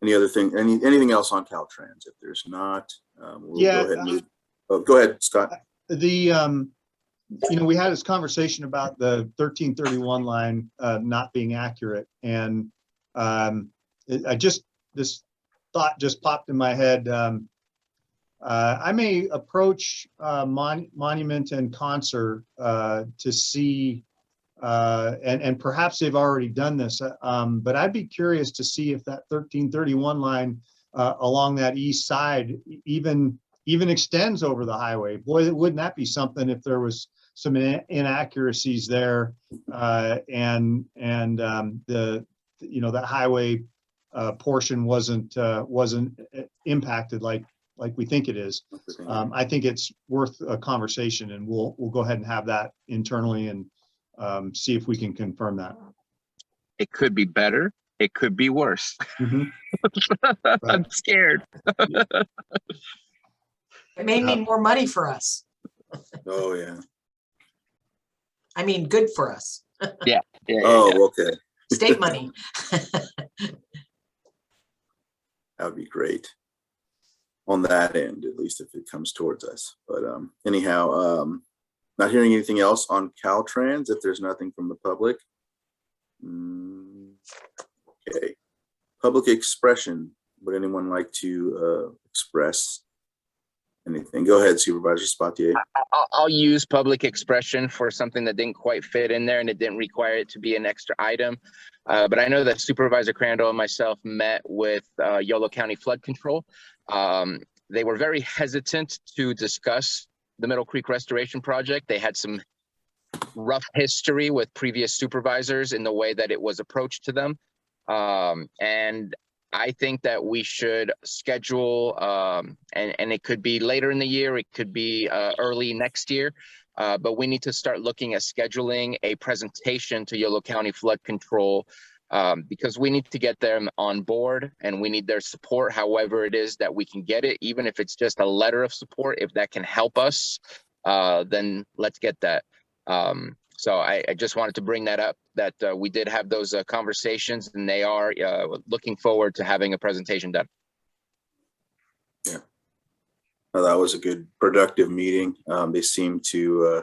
Anything else on Caltrans? If there's not, we'll go ahead and move. Go ahead, Scott. We had this conversation about the 1331 line not being accurate, and this thought just popped in my head. I may approach Monument and Concert to see, and perhaps they've already done this, but I'd be curious to see if that 1331 line along that east side even extends over the highway. Boy, wouldn't that be something if there was some inaccuracies there, and that highway portion wasn't impacted like we think it is. I think it's worth a conversation, and we'll go ahead and have that internally and see if we can confirm that. It could be better. It could be worse. Mm-hmm. Right. I'm scared. It may mean more money for us. Oh yeah. I mean, good for us. Yeah. Okay. State money. That would be great on that end, at least if it comes towards us. But anyhow, not hearing anything else on Caltrans. If there's nothing from the public, okay. Public expression. Would anyone like to express anything? Go ahead, Supervisor Spatier. I'll use public expression for something that didn't quite fit in there and it didn't require it to be an extra item. But I know that Supervisor Crandall and myself met with Yolo County Flood Control. They were very hesitant to discuss the Middle Creek Restoration Project. They had some rough history with previous supervisors in the way that it was approached to them. And I think that we should schedule, and it could be later in the year, it could be early next year, but we need to start looking at scheduling a presentation to Yolo County Flood Control, because we need to get them on board and we need their support, however it is that we can get it, even if it's just a letter of support, if that can help us, then let's get that. So I just wanted to bring that up, that we did have those conversations, and they are looking forward to having a presentation done. Yeah. Well, that was a good, productive meeting. They seem to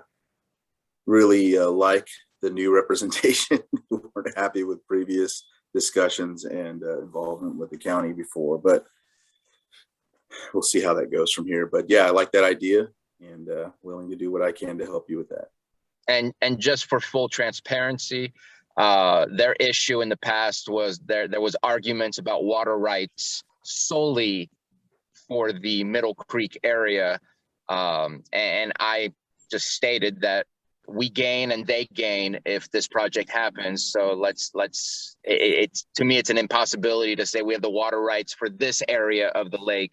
really like the new representation. We weren't happy with previous discussions and involvement with the county before, but we'll see how that goes from here. But yeah, I like that idea, and willing to do what I can to help you with that. And just for full transparency, their issue in the past was there was arguments about water rights solely for the Middle Creek area. And I just stated that we gain and they gain if this project happens. So it's to me, it's an impossibility to say we have the water rights for this area of the lake.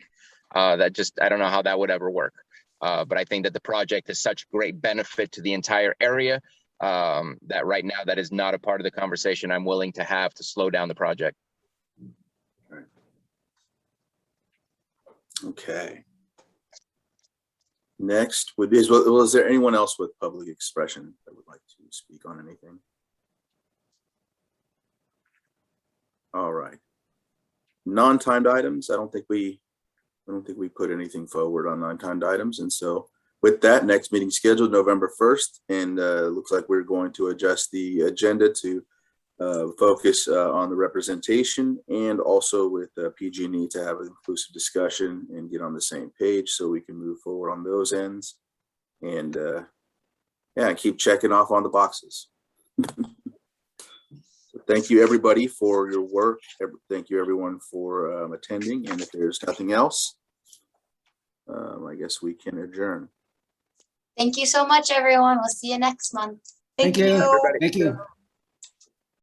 I don't know how that would ever work. But I think that the project is such great benefit to the entire area that right now that is not a part of the conversation I'm willing to have to slow down the project. Okay. Next would be, is there anyone else with public expression that would like to speak on anything? All right. Non-timed items. I don't think we put anything forward on non-timed items. And so with that, next meeting scheduled November 1st. And looks like we're going to adjust the agenda to focus on the representation, and also with PG&E to have an inclusive discussion and get on the same page so we can move forward on those ends. And yeah, keep checking off on the boxes. So thank you everybody for your work. Thank you everyone for attending. And if there's nothing else, I guess we can adjourn. Thank you so much, everyone. We'll see you next month. Thank you. you. Thank you.